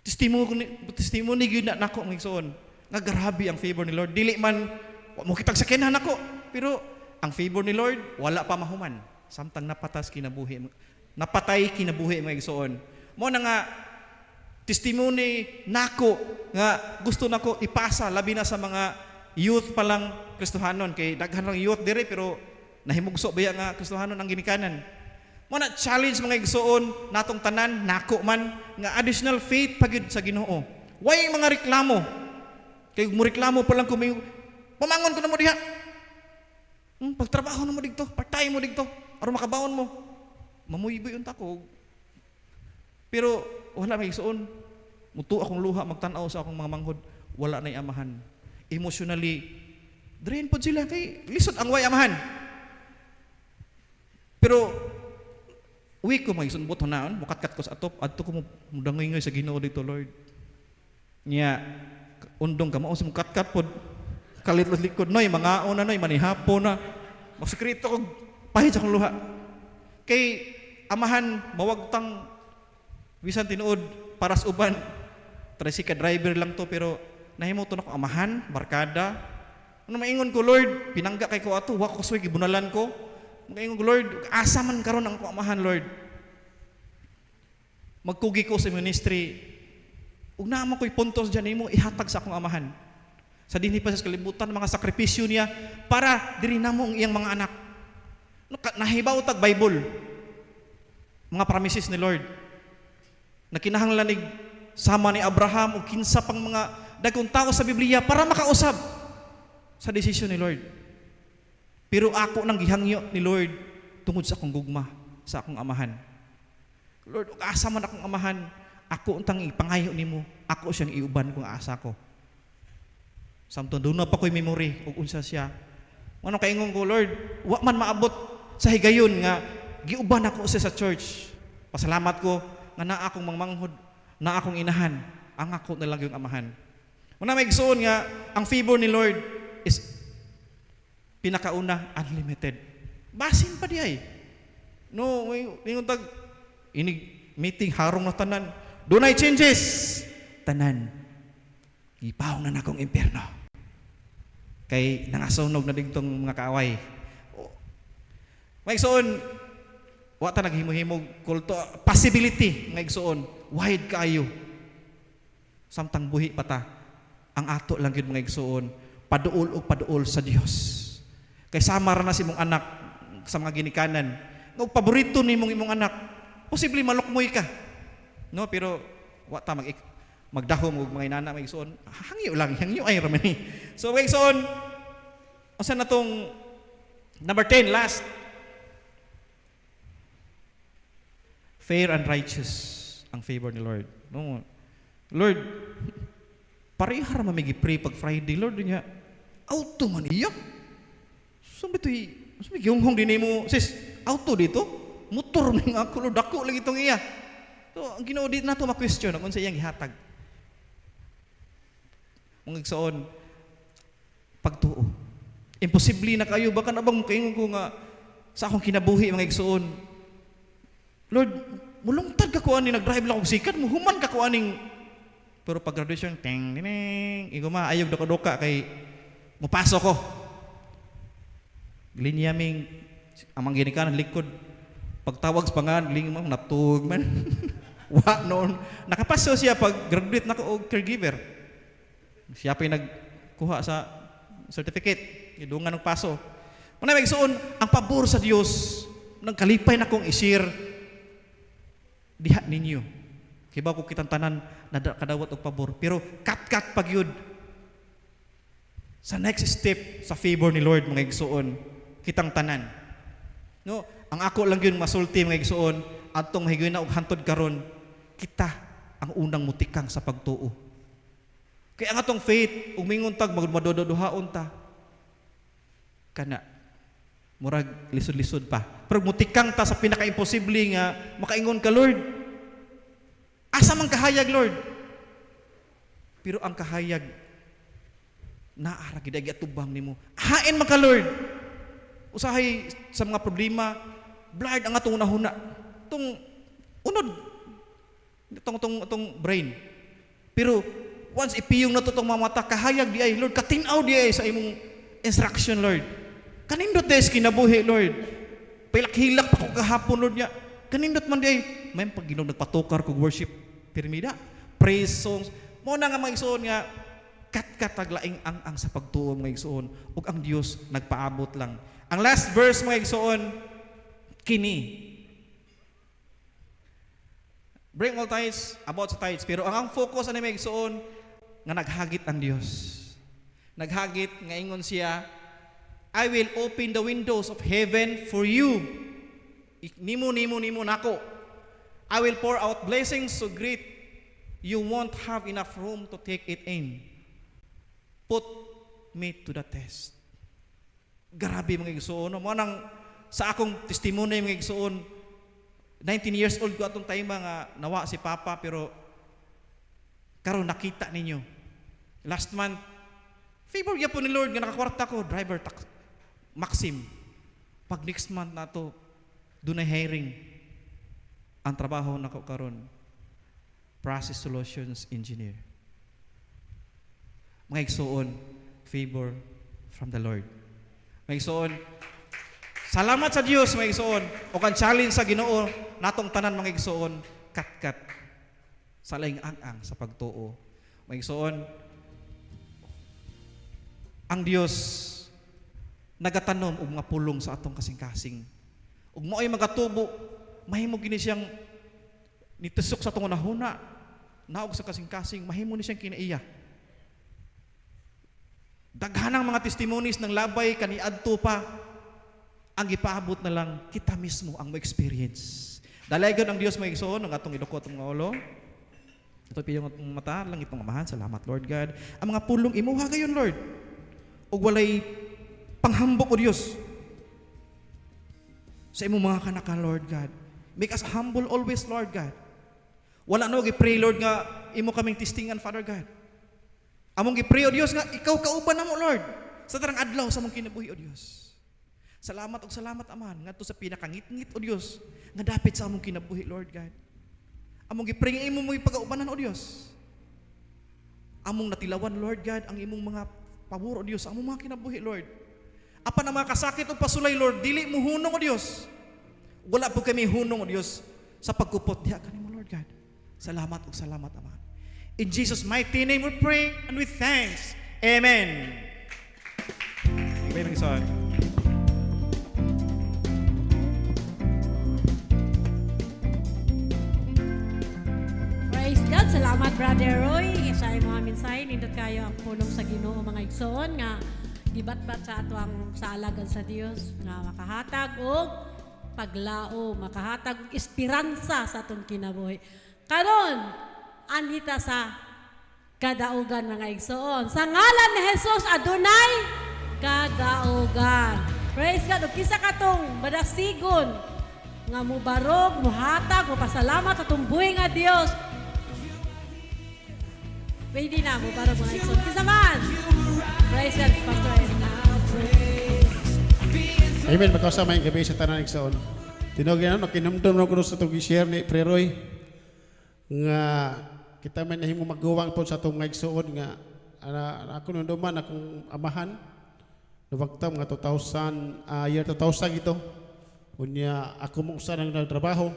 Testimony gyud na nako mga son. Nga grabe ang favor ni Lord. Dili man mo kitag sakinan nako, pero ang favor ni Lord wala pa mahuman. Samtang napatas kinabuhi napatay kinabuhi mga igsoon. Mo na nga testimony nako nga gusto nako ipasa labi na sa mga youth pa lang Kristohanon kay daghan rang youth dire pero nahimugso baya nga Kristohanon ang ginikanan. Mo na challenge mga igsoon natong tanan nako man nga additional faith pagid sa Ginoo. Way mga reklamo. Kay mo reklamo pa lang kung may pamangon ko na mo diha. Pagtrabaho na mo dito, part-time mo dito, aron makabaon mo. Mamuyboy unta ko. Pero wala may igsoon. Muto akong luha magtan-aw sa akong mga manghod, wala nay amahan. Emotionally drain pod sila kay lisod ang way amahan. Pero uwi ko may sunbot hunaon, mukatkat ko sa atop, adto ko mo mudangoy sa Ginoo dito, Lord. Nya undong ka mao sa mukatkat pod. Kalit likod noy mga una noy manihapon na magsekreto kog pahit sa akong luha. Kay amahan mawagtang bisan tinuod para sa uban tricycle driver lang to pero nahimo to nako amahan barkada ano maingon ko Lord pinangga kay ko ato wa ko suy gibunalan ko maingon ko Lord asa man karon ang ko amahan Lord magkugi ko sa ministry ug naa man koy puntos diyan nimo ihatag sa akong amahan sa dinhi pa sa kalibutan mga sakripisyo niya para diri namo ang iyang mga anak nahibaw tag Bible mga promises ni Lord na kinahanglan ni sama ni Abraham o kinsa pang mga dagkong tao sa Biblia para makausab sa desisyon ni Lord. Pero ako nang gihangyo ni Lord tungod sa akong gugma, sa akong amahan. Lord, ug asa man akong amahan, ako untang ipangayo nimo, ako siyang iuban kung asa ko. Samtang doon na pa ko'y memory ug unsa siya. Ano kaingon ko, Lord, wa man maabot sa higayon nga giuban ako sa church. Pasalamat ko nga naa akong mangmanghod, na akong inahan, ang ako na lang yung amahan. Una may igsoon nga, ang favor ni Lord is pinakauna, unlimited. Basin pa di ay. No, may tag, inig meeting, harong na tanan. Doon ay changes. Tanan. Ipaw na akong impyerno. Kay nangasunog na digtong mga kaaway. May igsoon, wata naghimo-himog kulto possibility nga igsoon wide kaayo samtang buhi pata ang ato lang gyud mga igsoon paduol og paduol sa Dios kay sama ra na si imong anak sa mga ginikanan nga paborito nimong imong anak posible malukmoy ka no pero wata magdahom og mga inana mga igsoon hangyo ay ra man ni so mga igsoon usa na tong number 10 last fair and righteous ang favor ni Lord. No. Lord, parehar mamigi pray pag Friday, Lord niya. Auto man iyak. Sabi gihonghong din mo, sis, auto dito. Motor man ako, Lord, ako lagi itong iya. So, ang Ginoo di nato ma-question kung sa iyang gihatag. Mga igsoon, pagtuo. Imposible na kayo baka na bang kaingon ko nga sa akong kinabuhi mga igsoon. Lord, mulungtad ka ko ani nag-drive lang og sikat mo human ka ko aning pero pag graduation ting ding iguma ayog doka kay mupasok ko. Linyaming amang ginikanan likod pagtawag sa pangan ling mo natug man. Wa noon nakapaso siya pag graduate na ko og caregiver. Siya pa nagkuha sa certificate idungan og paso. Una magsuon ang pabor sa Dios nang kalipay na kong i-share diha ninyo. Kibaw ko kitang tanan na kadawat og pabor. Pero kat pagyud sa next step sa favor ni Lord mga igsoon, kitang tanan. No, ang ako lang yun masulti mga igsoon, adtong higoy na og hantod karon, kita ang unang mutikang sa pagtuo. Kaya ang atong faith, umingon tag madododuhaon ta. Kana murag lisod-lisod pa. Pero mutikang ta sa pinaka-imposible nga makaingon ka, Lord. Asa man kahayag, Lord? Pero ang kahayag naara gid atubang nimo. Hain man ka, Lord. Usahay sa mga problema, blind ang atong unahuna. Tong unod itong brain. Pero once ipiyong na to tong mga mata, kahayag di ay, Lord, katinaw di ay sa imong instruction, Lord. Kanindot des kinabuhi, Lord. Pilak-hilak pa ko kahapon, Lord niya. kanindot man di may pag Ginoo nagpatukar kog worship pirmida, praise songs. Mo na nga mga igsoon nga kataglaing ang sa pagtuo mga igsoon ug ang Dios nagpaabot lang. Ang last verse mga igsoon kini. Bring all tithes about sa tithes pero ang focus ani mga igsoon nga naghagit ang Dios. Naghagit nga ingon siya, I will open the windows of heaven for you. Nimo nako. I will pour out blessings so great you won't have enough room to take it in. Put me to the test. Grabe mga igsoon. Mo nang sa akong testimony mga igsoon, 19 years old ko atong time nga nawa si Papa pero karon nakita ninyo. Last month, favor ya po ni Lord nga nakakwarta ko, driver Maxim. Pag next month na to, dunay hiring. Ang trabaho nako karon, Process Solutions Engineer. Mga igsoon, favor from the Lord. Mga igsoon, salamat sa Dios mga igsoon. O kan challenge sa Ginoo natong tanan mga igsoon, kat sa laing ang sa pagtuo. Mga igsoon, ang Dios nagatanom og mga pulong sa atong kasing-kasing. Ug mo'y magatubo, mahimo gini siyang nitusok sa atong nahuna, naog sa kasing-kasing, mahimo ni siyang kinaiya. Daghanang mga testimonies ng labay kaniadto pa ang ipaabot na lang kita mismo ang ma-experience. Dalagan ang Dios mga igsoon ang atong idukot mga ulo. Ito piyong atong mata lang itong amahan. Salamat Lord God. Ang mga pulong imuha gayon Lord. Ug walay panghambok o Dios sa imong mga kanaka Lord God. Make us humble always Lord God. Wala no gi-pray Lord nga imo kaming testingan Father God. Among gi-pray o Dios nga ikaw kauban namo Lord sa tarang adlaw sa among kinabuhi o Dios. Salamat og salamat aman ngadto sa pinakangit-ngit o Dios nga dapit sa among kinabuhi Lord God. Among gi-pray nga imo mo pagaubanan o Dios. Among natilawan Lord God ang imong mga pabor o Dios, among mga kinabuhi Lord. Apan ang mga kasakit o pasulay Lord, dili mo hunong o Dios. Wala po kami hunong o Dios sa pagkupot diha kanimo Lord God. Salamat og salamat aman. In Jesus' mighty name we pray and with thanks. Amen. Amen, son. Praise God. Salamat, Brother Roy. Sa imo amin say, nindot kayo ang pulong sa Ginoo mga igsoon nga gibatbat sa ato ang saalagan sa Dios nga makahatag og paglao, makahatag og esperansa sa atong kinabuhi. Karon, anita sa kadaugan mga igsoon. Sa ngalan ni Jesus adunay kadaugan. Praise God. Ug kisa katong madasigon nga mubarog, muhatag, mupasalamat sa atong buhi nga Dios. Pwede na mubarog mga igsoon. Kisa man. Praise God, Pastor Edna. Amen. Magkasama yung gabi sa tanan igsoon. Tinogyan na kinumdum na ko sa itong i-share ni Preroy nga kita may nahimo magguwang po sa itong igsoon nga ako nung duman akong amahan nabagtam nga 2000 year 2000 ito unya ako mong usa nang nagtrabaho.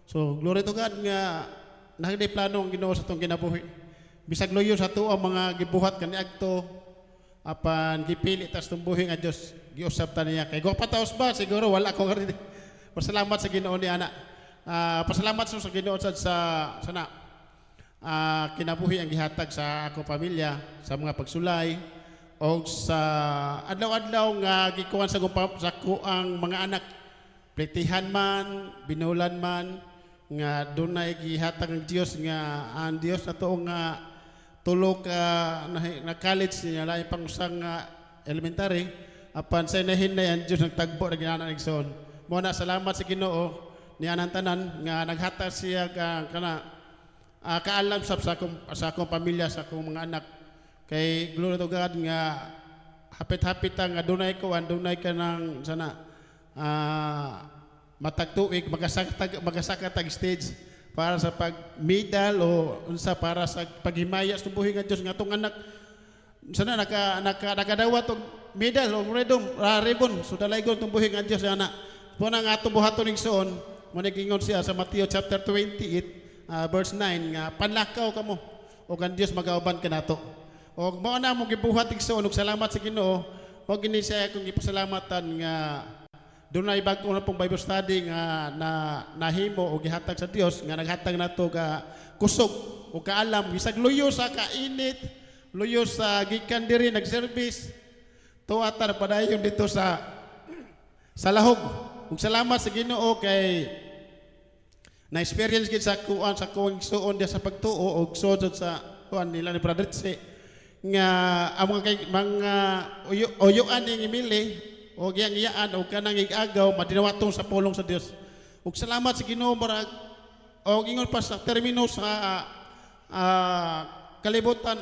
So glory to God nga nahigday plano ang Ginoo sa itong kinabuhi. Bisag loyo sa to ang mga gibuhat kaniadto apan gipili tas tumbuhi nga Dios giusab ta niya kay gopataos ba siguro wala ko nga pasalamat sa Ginoo ni ana. Pasalamat sa Ginoo sa sana kinabuhi ang gihatag sa akong pamilya sa mga pagsulay o sa adlaw-adlaw nga gikuan sa kuang mga anak pletihan man binulan man nga dunay gihatag ang Dios nga ang Dios ato nga tulog na college niya lain pang usang elementary apan sa inahinay ang Diyos nagtagbo na ginana igsoon. Muna salamat sa Ginoo niya ng tanan nga naghatag siya kaalam sa akong pamilya sa akong mga anak kay glory to God nga hapit-hapit nga dunay ka ng sana matagtuig magasakatag stage para sa pag-medal o unsa para sa paghimaya sa buhi nga Dios nga atong anak sana nakadawat og medal o ribbon so dalaygon tong buhi nga Dios ana po na nga atong buhaton igsoon mo nagingon siya sa Matthew chapter 28 verse 9 nga panlakaw kamo o kan Dios magauban ka nato. O mao na mo gibuhat igsoon og salamat sa Ginoo. Mo gini siya akong gipasalamatan nga dunay bag-o na pong Bible study nga nahimo o gihatag sa Dios nga naghatag nato ka kusog o kaalam bisag luyo sa kainit, luyo sa gikan diri nag-service tuwatar padayon dito sa lahog. Ug salamat sa Ginoo kay na experience gid sa kuan sa kuwang suon dia sa pagtuo og sudod sa kuan nila ni Brother Tse nga ang mga uyuan ning imili o giyang iyaan o kanang igagaw madinawatong sa pulong sa Dios. Ug salamat sa Ginoo marag o ingon pa sa termino sa kalibutan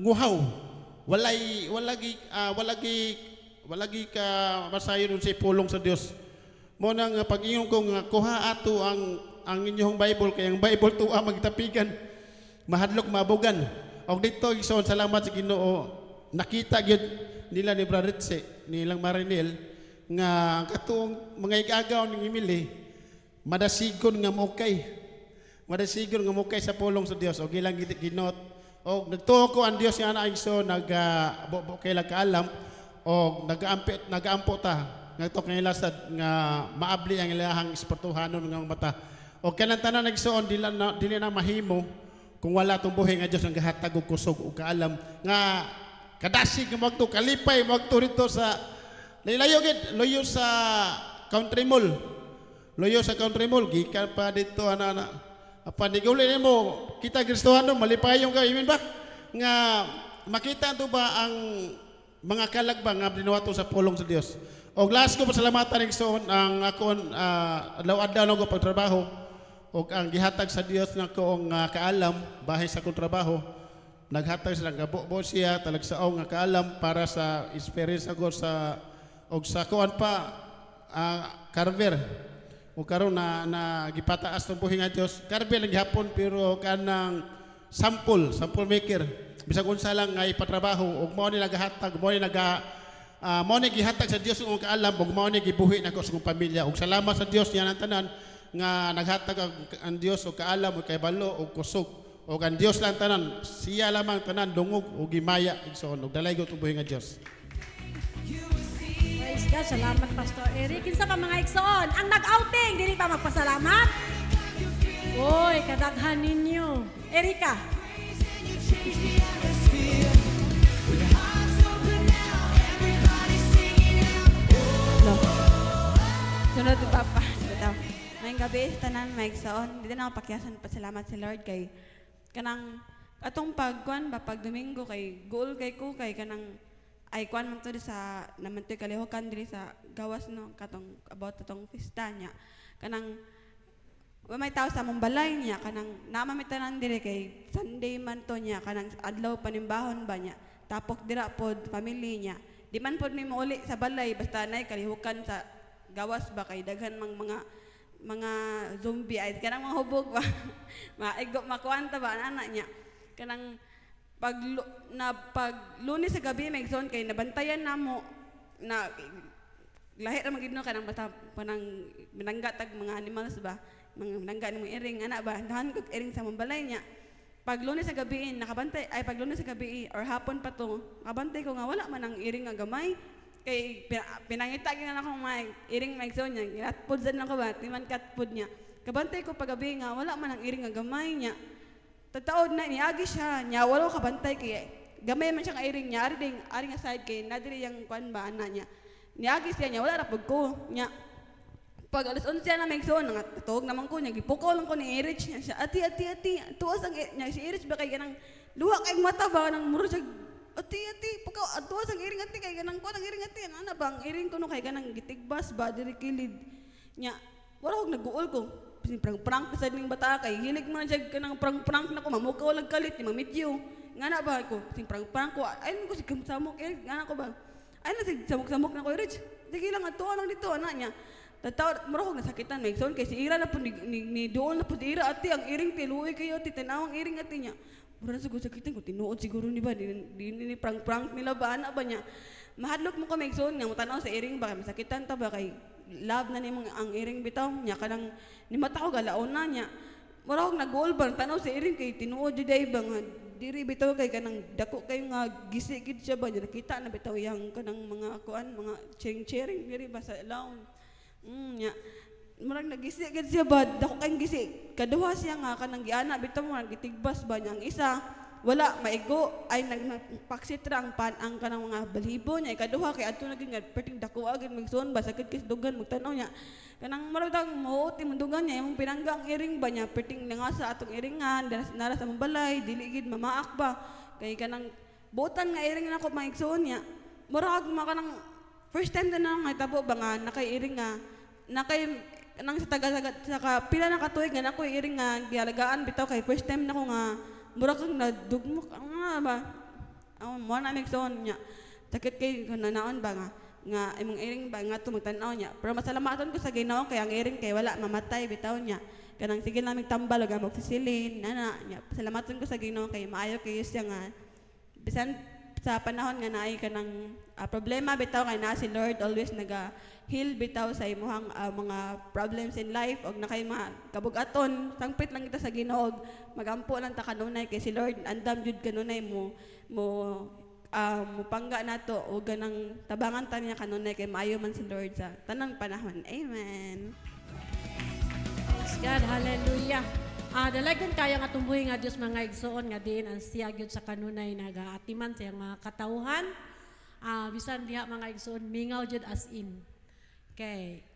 nguhaw. Walagi ka masayon sa pulong sa Dios. Mo nang pag-ingon ko nga kuha ato ang inyong Bible kay ang Bible tuwa magtapigan mahadlok mabugan. Og dito igsoon salamat sa Ginoo nakita gyud nila ni Brother Tse nilang Marinel nga katong mga igagaw ning imili madasigon nga mukay sa pulong sa Dios og ilang ginot og nagtuo ko ang Dios nga ana igsoon kay kaalam og nagaampo ta ngadto kay lasad nga maabli ang ilahang espirituhanon nga mata og kanang tanan nagsuon dili na mahimo kung wala tong buhay nga Dios ang gahatag og kusog ug kaalam nga kadasig nga magto kalipay magto rito sa loyo sa country mall. Loyo sa country mall gikan pa dito ana paniguli nimo kita Kristohano malipayong ka imin ba nga makita to ba ang mga kalagba nga dinuwato sa pulong sa Dios. Og last ko pasalamatan ning soon ang akon adlaw-adlaw ko pagtrabaho og ang gihatag sa Dios nga koong kaalam bahin sa akong trabaho. Naghatag sila gabo siya talagsaong nga kaalam para sa experience ako sa og sa kuan pa carver o karon na gipataas ng buhi nga Dios carver lang gihapon pero kanang sample maker bisag unsa lang nga ipatrabaho og mao ni nagahatag mao ni gihatag sa Dios ang kaalam ug mao ni gibuhi nako sa akong pamilya ug salamat sa Dios yan ang tanan nga naghatag ang Dios og kaalam ug kay balo og kusog o ang Dios lang tanan, siya lamang tanan dungog o gimaya igsoon og dalay go tubuhi nga Dios. Praise God, salamat Pastor Eric. Kinsa pa mga igsoon, ang nag-outing dili pa magpasalamat. Oy, kadaghan ninyo. Erika. No. Sunod ni Papa. May gabi tanan may igsoon. Di na ako pakyasan pasalamat sa Lord kay kanang atong pagkuan ba pag Domingo kay goal kay ko kay kanang ay kuan man to sa naman to kalihokan diri sa gawas no katong about atong pista niya kanang may tao sa among balay niya kanang namamitanan diri kay Sunday man to niya kanang adlaw panimbahon ba niya tapok dira pod family niya di man pod nimo uli sa balay basta nay kalihokan sa gawas ba kay daghan mga zombie ay kanang mga hubog ba maigo makuanta ba ana niya kanang pag Lunes sa gabi may zone kay nabantayan namo na lahi ra magidno kanang basta panang minanggatag mga animals ba mga minangga ni mga iring ana ba dahan kog iring sa mambalay niya pag Lunes sa gabi nakabantay ay pag Lunes sa gabi or hapon pa to kabantay ko nga wala man ang iring nga gamay kay pinangita gyud na akong may iring may zone niya ginatpud sad nako ba timan katpud niya kabantay ko pagabi nga wala man ang iring nga gamay niya tataod na niagi siya nya wala kabantay kay gamay man siya ka iring niya ari nga side kay nadiri yang kwan ba ana niya niagi siya nya wala ra pud ko nya pag alas 11 na may zone nga tuog naman ko nya gipukaw lang ko ni Erich niya siya ati tuwas ang niya si Erich ba kay kanang luha kay mata ba nang muro siya ati pukaw tuwas ang iring ati kay kanang ko ang iring ati ana bang iring ko no kay kanang gitigbas ba diri kilid nya wala kog naguol ko prank sa ning bata kay hilig man siya kanang prank na ko mamukaw lag kalit ni mamidyo ngana ba ko prank ko ay ko si samok ngana ko ba ay na si samok na ko Rich sige lang ato lang dito ana nya tataw muro kog nasakitan may son kay si Ira na pud ni dool na pud Ira ati ang iring tiluoy kayo ati tanawang iring ati nya mura sa sakitan ko tinuod siguro ni ba ni prank nila ba ana ba nya mahadlok mo ka may son nga mo tanaw sa iring ba masakitan ta ba kay love na nimo ang iring bitaw nya kanang nimata ko galaon na nya mura og nag-goal bang tanaw sa iring kay tinuod jud ay bang diri bitaw kay kanang dako kay nga gisi gid siya ba nakita na bitaw yang kanang mga kuan mga chering diri ba sa lawn nya murag nagisi gid siya ba dako kay gisi kaduha siya nga kanang giana bitaw murag gitigbas ba nya ang isa wala maigo ay nagpaksitra ang pan ang kanang mga balibo niya ikaduha kay adto naging nga perting dako agad magsuon ba sakit kis dugan magtanaw niya kanang marutang mooti mundugan niya imong pinangga ang iring ba niya perting nga sa atong iringan nara sa mambalay dili gid mamaak ba kay kanang butan nga iring nako maigsuon niya murag kanang first time na nga tabo ba nga nakay iring nga nakay nang sa taga sa pila na katuig nga nako iring nga gialagaan bitaw kay first time nako nga mura kang nadugmok nga ba mo na migsoon niya sakit kay nanaon ba nga imong iring ba nga tumagtanaw niya pero masalamaton ko sa Ginoo kay ang iring kay wala mamatay bitaw niya kanang sige lang tambal ug magsisilin nana niya salamaton ko sa Ginoo kay maayo kayo siya nga bisan sa panahon nga naay kanang problema bitaw kay na si Lord always naga-heal bitaw sa imuhang mga problems in life og nakay mga kabugaton sangpit lang kita sa Ginoo magampo lang ta kanunay kay si Lord andam jud kanunay mo pangga nato o ganang tabangan ta niya kanunay kay maayo man si Lord sa tanang panahon. Amen. Praise God, hallelujah. Dalagan kaya nga tumbuhi nga Diyos mga igsoon nga din ang siya gyud sa kanunay nagaatiman sa mga katawhan. Bisan diha mga igsoon mingaw jud as in. Kay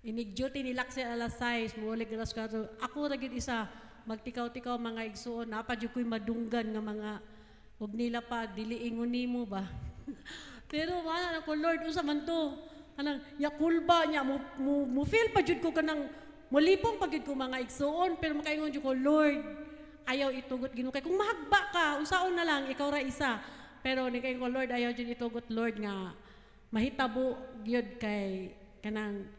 inigduty ni Lakse alas 6 mulig alas 4. Ako ra gyud isa magtikaw-tikaw mga igsoon napa jud koy madunggan nga mga ug nila pa dili ingon nimo ba. Pero wala na ko Lord unsa man to? Kanang yakulba nya mo feel pa jud ko kanang mulipong pagid ko mga igsoon pero makaingon jud ko Lord ayaw itugot Ginoo kay kung mahagba ka unsaon na lang ikaw ra isa pero ni kay ko Lord ayaw jud itugot Lord nga mahitabo gyud kay kanang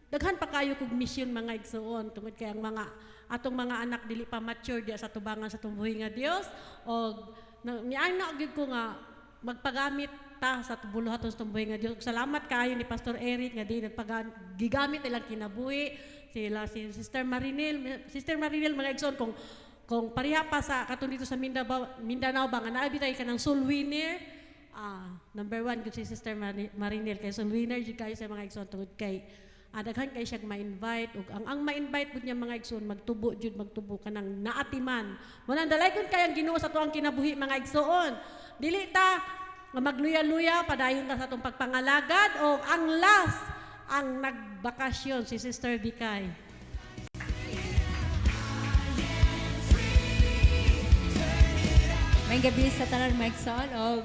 daghan pa kayo kog mission mga igsoon tungod kay ang mga atong mga anak dili pa mature diya sa tubangan sa tumbuhi nga Dios og miana gyud ko nga magpagamit ta sa buluhaton sa tumbuhi nga Dios. Salamat kayo ni Pastor Eric nga di gigamit ilang kinabuhi si Sister Marinel mga igsoon kung pariha pa sa katong dito sa Mindanao ba nga naabi tayo kanang soul winner number 1 gud si Sister Marinel kay soul winner jud kayo sa mga igsoon tungod kay daghan kay siya ma-invite ug ang ma-invite pud niya mga igsoon magtubo kanang naatiman mo nang dalaygon kay ang Ginoo sa tuang kinabuhi mga igsoon dili ta nga magluya-luya padayon ta sa atong pagpangalagad o ang last ang nagbakasyon si Sister Dikay. May gabi sa tanan mga igsoon o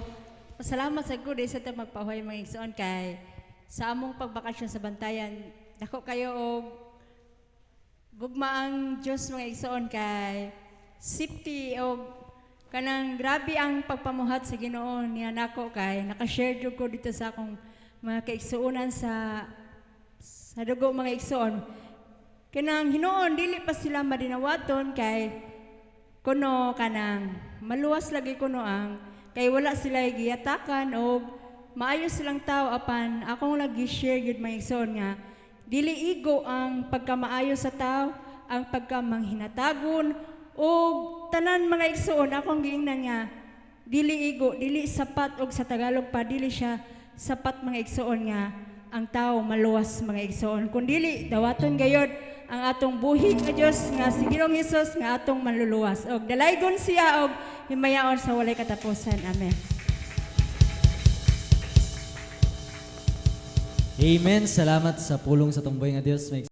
pasalamat sa good sa ito magpahuay mga igsoon kay sa among pagbakasyon sa bantayan dako kayo og gugma ang Diyos mga igsoon kay safety og kanang grabe ang pagpamuhat sa Ginoo niya nako kay naka-share jud ko dito sa akong mga kaigsuonan sa dugo mga igsoon kanang hinuon dili pa sila madinawaton kay kuno kanang maluwas lagi kuno ang kay wala sila giyatakan og maayo silang tao apan akong lagi share gid mga igsoon nga dili igo ang pagkamaayo sa tao ang pagkamanghinatagon o tanan mga igsoon akong giingnan nga dili igo dili sapat og sa Tagalog pa dili siya sapat mga igsoon nga ang tao maluwas mga igsoon kun dili dawaton gayod ang atong buhi nga Dios nga si Ginoong Hesus nga atong manluluwas og dalaygon siya og himayaon sa walay katapusan. Amen. Amen. Salamat sa pulong sa tumboy nga Dios.